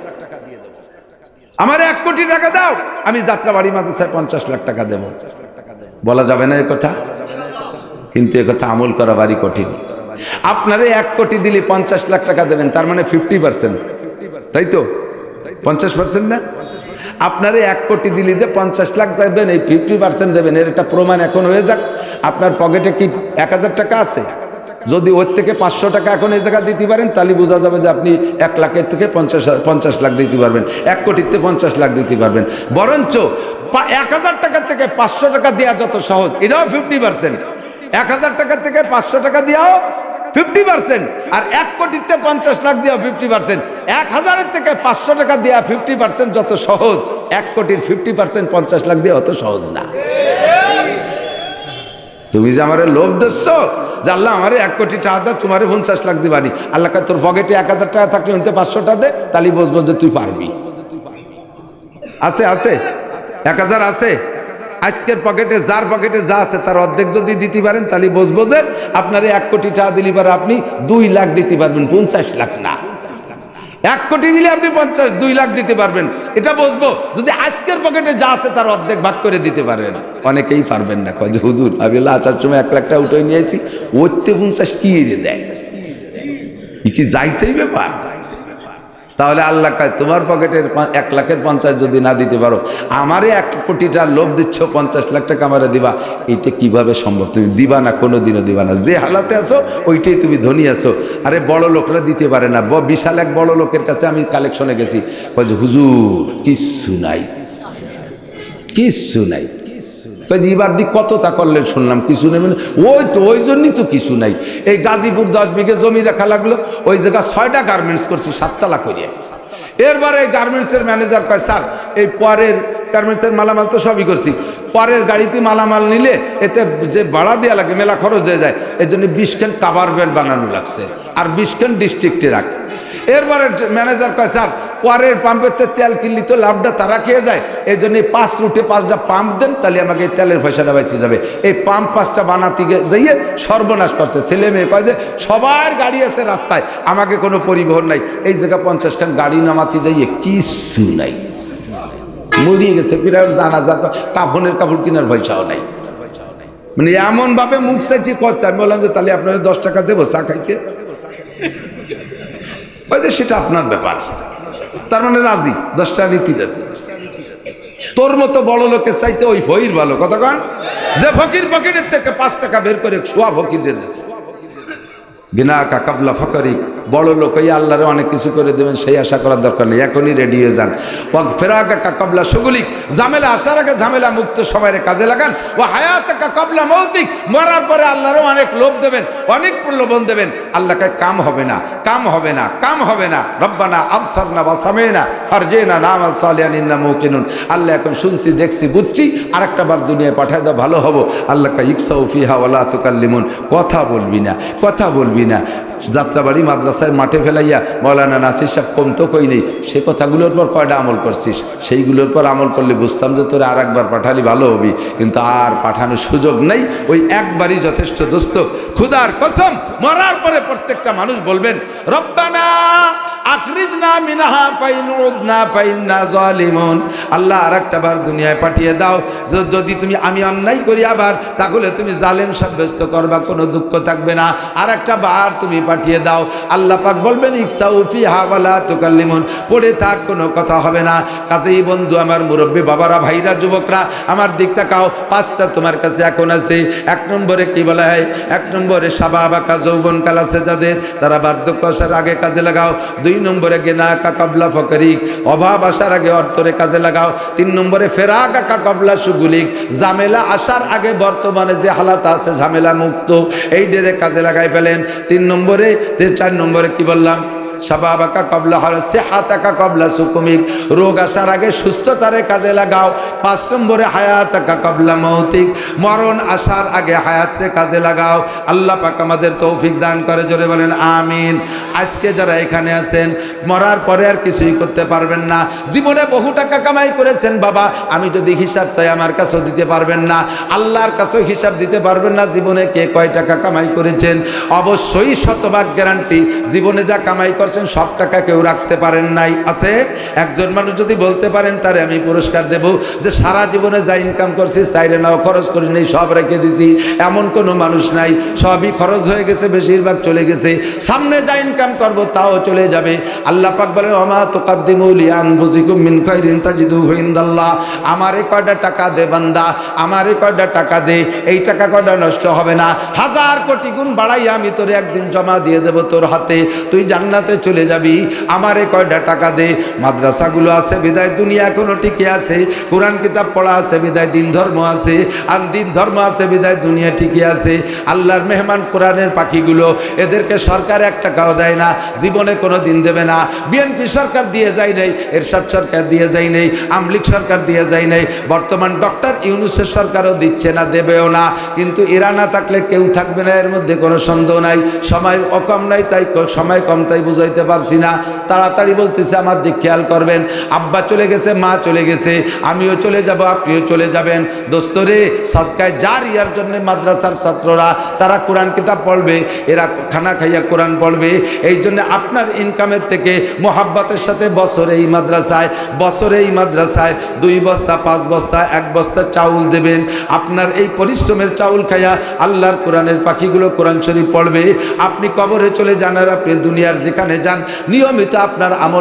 আমার 1 কোটি টাকা দাও, আমি যাত্রাবাড়ি মাদ্রাসায় 50 লাখ টাকা দেব। বলা যাবে না এই কথা, কিন্তু এই কথা আমল করা বাড়ি কঠিন। আপনারে 1 কোটি দিলে 50 লাখ টাকা দেবেন, তার মানে 50%, তাই তো? 50% না? আপনারে 1 কোটি দিলে যে 50 লাখ দেবেন, এই 50% দেবেন, এর একটা প্রমাণ এখন হয়ে যাক। আপনার পকেটে কি 1000 টাকা আছে? যদি ওর থেকে 500 টাকা এখন এই জায়গা দিতে পারেন, তাহলে বোঝা যাবে যে আপনি 1 লাখের থেকে 50 লাখ দিতে পারবেন, 1 কোটিতে 50 লাখ দিতে পারবেন। বরঞ্চ 1000 টাকার থেকে 500 টাকা দেওয়া যত সহজ, এটাও 50%। 1000 টাকা থেকে 500 টাকা দেওয়াও 50%, আর 1 কোটিতে 50 লাখ দেওয়া 50%। 1000-এর থেকে 500 টাকা দেওয়া 50% যত সহজ, 1 কোটির 50% 50 লাখ দেওয়া অত সহজ না। তুমি যে আমার লোভ দিচ্ছ যে আল্লাহ আমার 1 কোটি টাকা দাও, তোমার 50 লাখ দিবানি, আল্লাহ কা তোর পকেটে 1000 টাকা থাকলে হইতে 500 টাকা দে, তাহলে বুঝবো যে তুই পারবি। আছে আছে 1000 আছে। আজকের পকেটে যার পকেটে যা আছে তার অর্ধেক যদি দিতে পারেন, তাহলে বুঝবো যে আপনারে 1 কোটি টাকা দিলে পারে আপনি 2 লাখ দিতে পারবেন, 50 লাখ না। 1 কোটি দিলে আপনি 2 লাখ দিতে পারবেন, এটা বুঝবো যদি আজকের পকেটে যা আছে তার অর্ধেক ভাগ করে দিতে পারেন। অনেকেই পারবেন না, কয় যে হুজুর আমি আসার সময় 1 লাখ টাকা উঠে নিয়েছি, ওতে 50 কি রে দেয়, কি যাইতেই ব্যাপার। তাহলে আল্লাহ কয় তোমার পকেটের 1 লাখের 50 যদি না দিতে পারো, আমারে 1 কোটি টাকা লোভ দিচ্ছ, 50 লাখ টাকা আমারে দিবা, এইটা কিভাবে সম্ভব? তুমি দিবা না, কোনোদিনও দিবা না। যে হালাতে আছো ওইটাই তুমি ধনী আছো। আরে বড় লোকরা দিতে পারে না। বিশাল এক বড় লোকের কাছে আমি কালেকশনে গেছি, কয় যে হুজুর কিচ্ছু নাই, কিচ্ছু নাই। এবার দি কত তা করলেন শুনলাম, কিছু নেই। মানে ওই তো ওই জন্যই তো কিছু নাই। এই গাজীপুর 10 বিঘে জমি রাখা লাগলো, ওই জায়গা 6টা গার্মেন্টস করছি 7 তলা করিয়া। এরবারে এই গার্মেন্টসের ম্যানেজার কয় স্যার এই পরের গার্মেন্টসের মালামাল তো সবই করছি, পরের গাড়িতে মালামাল নিলে এতে যে ভাড়া দেওয়া লাগে মেলা খরচ হয়ে যায়, এর জন্য 20 খান কাভার ভ্যান বানানো লাগছে, আর 20 খান ডিস্ট্রিক্টে রাখ। এরবারে ম্যানেজার কয় স্যার পরের পাম্পের তেল কিনলি তো লাভটা তারা খেয়ে যায়, এই জন্য 5 রুটে 5টা পাম্প দেন, তাহলে আমাকে এই তেলের পয়সাটা বেঁচে যাবে। এই পাম্প 5টা বানাতে যাইয়ে সর্বনাশ করছে। ছেলে মেয়ে কয় যে সবার গাড়ি আছে রাস্তায়, আমাকে কোনো পরিবহন নাই। এই জায়গা 50 খান গাড়ি নামাতে যাইয়ে কিচ্ছু নাই, মরিয়ে গেছে। প্রায় জানাজা কাফনের কাপড় কেনার পয়সাও নাই। মানে এমন ভাবে মুখ চাইছি করছে। আমি বললাম যে তাহলে আপনার 10 টাকা দেবো চা খাইতে, সেটা আপনার ব্যাপার। তার মানে রাজি, 10 টাকা নীতি রাজি। তোর মতো বড় লোকের চাইতে ওই ফকির ভালো, কতক্ষণ যে ফকির পকেটের থেকে 5 টাকা বের করে ছোয়া ফকির দিয়ে দিয়েছে। বিনা কা কাবলা ফকরি, বড় লোক ওই আল্লাহরে অনেক কিছু করে দেবেন সেই আশা করার দরকার নেই, এখনই রেডি হয়ে যান। ওয়াক ফেরাকা কা কাবলা সুগুলিক, ঝামেলা আসার আগে ঝামেলা মুক্ত সময়ের কাজে লাগান। ও হায়াতাকা কাবলা মৌতিক, মরার পরে আল্লাহরও অনেক লোভ দেবেন, অনেক প্রলোভন দেবেন। আল্লাহকে কাম হবে না, কাম হবে না, কাম হবে না। রব্বানা আবসারনা ওয়া সামিনা ফারজিনা নামাল সালিহান ইন্না মুকিনুন। আল্লাহ এখন শুনছি দেখছি বুঝছি, আরেকটা বার দুনিয়ায় পাঠায় দাও, ভালো হবো। আল্লাহ কা ইকসাউ ফিহা ওয়া লা তুকাল্লিমুন, কথা বলবি না, কথা বলবি না। যাত্রাবাড়ি মাদ্রাসার মাঠে ফেলাইয়া মৌলানা নাসির সাহেব কম তো কই নেই, সে কথাগুলোর পর কয়টা আমল করছিস? সেইগুলোর পর আমল করলে বুঝতাম যে তোরে আর একবার পাঠালি ভালো হবি, কিন্তু আর পাঠানোর সুযোগ নেই, ওই একবারই যথেষ্ট। দোস্ত খুদার কসম, মরার পরে প্রত্যেকটা মানুষ বলবেন রব্বানা আখরিজনা মিনহা ফাইন উদনা ফাইন্না জালিমুন। আল্লাহ আর একটা বার দুনিয়ায় পাঠিয়ে দাও, যদি তুমি আমি অন্যায় করি আবার, তাহলে তুমি জালেম সাব্যস্ত করবা, কোনো দুঃখ থাকবে না, আর একটা বার তুমি পাঠিয়ে দাও। আল্লাহ পাক বলবেন ইকসাউ ফিহা ওয়া লা তুকাল্লিমুন, পড়ে থাক, কোনো কথা হবে না। কাজেই বন্ধু আমার, মুরব্বী বাবারা, ভাইরা, যুবকরা, আমার দিক তাকাও। 5টা তোমার কাছে এখন আছে। 1 নম্বরে কি বলা হয়? 1 নম্বরে শাবাবাকা, যৌবন কাল আছে যাদের, তারা বার্ধক্য আসার আগে কাজে লাগাও। 2 নম্বরে গেনা কা কাবলা ফকরিক, অভাব আসার আগে অর্থরে কাজে লাগাও। 3 নম্বরে ফেরাকা কা কাবলা সুগুলিক, ঝামেলা আসার আগে বর্তমানে যে হালাত আছে ঝামেলা মুক্ত, এই ডেরে কাজে লাগাই ফেলেন। 3 নম্বরে 4 নম্বরে কি বললাম? শাবাবাকা কবলা সিহাতাকা কবলা সুকুমিক, রোগ আসার আগে সুস্থতারে কাজে লাগাও। 5 নম্বরে হায়াতাকা কবলা মৌতিক, মরণ আসার আগে হায়াতরে কাজে লাগাও। আল্লাহ পাক আমাদের তৌফিক দান করে, জোরে বলেন আমিন। আজকে যারা এখানে আছেন, মরার পরে আর কিছুই করতে পারবেন না। জীবনে বহু টাকা কামাই করেছেন বাবা, আমি যদি হিসাব চাই আমার কাছেও দিতে পারবেন না, আল্লাহর কাছেও হিসাব দিতে পারবেন না। জীবনে কে কয় টাকা কামাই করেছেন? অবশ্যই শতভাগ গ্যারান্টি, জীবনে যা কামাই করছেন সব টাকা কেউ রাখতে পারেন নাই। আছে একজন মানুষ যদি বলতে পারেন, তারে আমি পুরস্কার দেব যে সারা জীবনে যা ইনকাম করছি চাইলে নাও খরচ করি নেই, সব রেখে দিছি, এমন কোনো মানুষ নাই। সবই খরচ হয়ে গেছে, বেশিরভাগ চলে গেছে। সামনে যা ইনকাম করব তাও চলে যাবে। আল্লাহ পাক বলেন ওমা তুকাদ্দিমু লিআনফুসিকুম মিন খাইরিন তাজিদুহু ইনদাল্লাহ, আমারে কয়টা টাকা দে বান্দা, আমারে কয়টা টাকা দে, এই টাকা কয়টা নষ্ট হবে না, 1000 কোটি গুণ বাড়াইয়া আমি তোরে একদিন জমা দিয়ে দেব তোর হাতে, তুই জান্নাতে চলে যাবি। আমারে কয়টা টাকা দে। মাদ্রাসাগুলো আছে বিদায় দুনিয়া এখনো টিকে আছে, কোরআন কিতাব পড়া আছে বিদায় দিন ধর্ম আছে, আর দিন ধর্ম আছে বিদায় দুনিয়া টিকে আছে। আল্লাহর মেহমান কোরআনের পাখিগুলো, এদেরকে সরকার 1 টাকাও দেয় না, জীবনে কোনো দিন দেবে না। বিএনপি সরকার দিয়ে যায় নাই, এরশাদ সরকার দিয়ে যায় নাই, আমলিক সরকার দিয়ে যায় নাই, বর্তমান ডক্টর ইউনূসের সরকারও দিচ্ছে না, দেবেও না। কিন্তু এরা না থাকলে কেউ থাকবে না, এর মধ্যে কোনো সন্দেহ নাই। সময় কম নাই, তাই সময় কম, তাই বুঝাইতে পারছি না। তাড়াতাড়ি বলতেছে, আমার দিক খেয়াল করবেন। আব্বা চলে গেছে, মা চলে গেছে, আমিও চলে যাব, আপনিও চলে যাবেন। দোস্তরে সাদকায় জারিয়ার জন্য মাদ্রাসার ছাত্ররা তারা কোরআন কিতাব পড়বে, এরা খানা খাইয়া কোরআন পড়বে। এই জন্য আপনার ইনকামের থেকে মোহাব্বতের সাথে বছরে এই মাদ্রাসায় 2 বস্তা 5 বস্তা 1 বস্তা চাউল দেবেন। আপনার এই পরিশ্রমের চাউল খাইয়া আল্লাহর কোরআনের পাখিগুলো কোরআন শরীফ পড়বে। আপনি কবরে চলে যান, আর আপনি দুনিয়ার যেখানে যান নিয়মিত আপনার আমল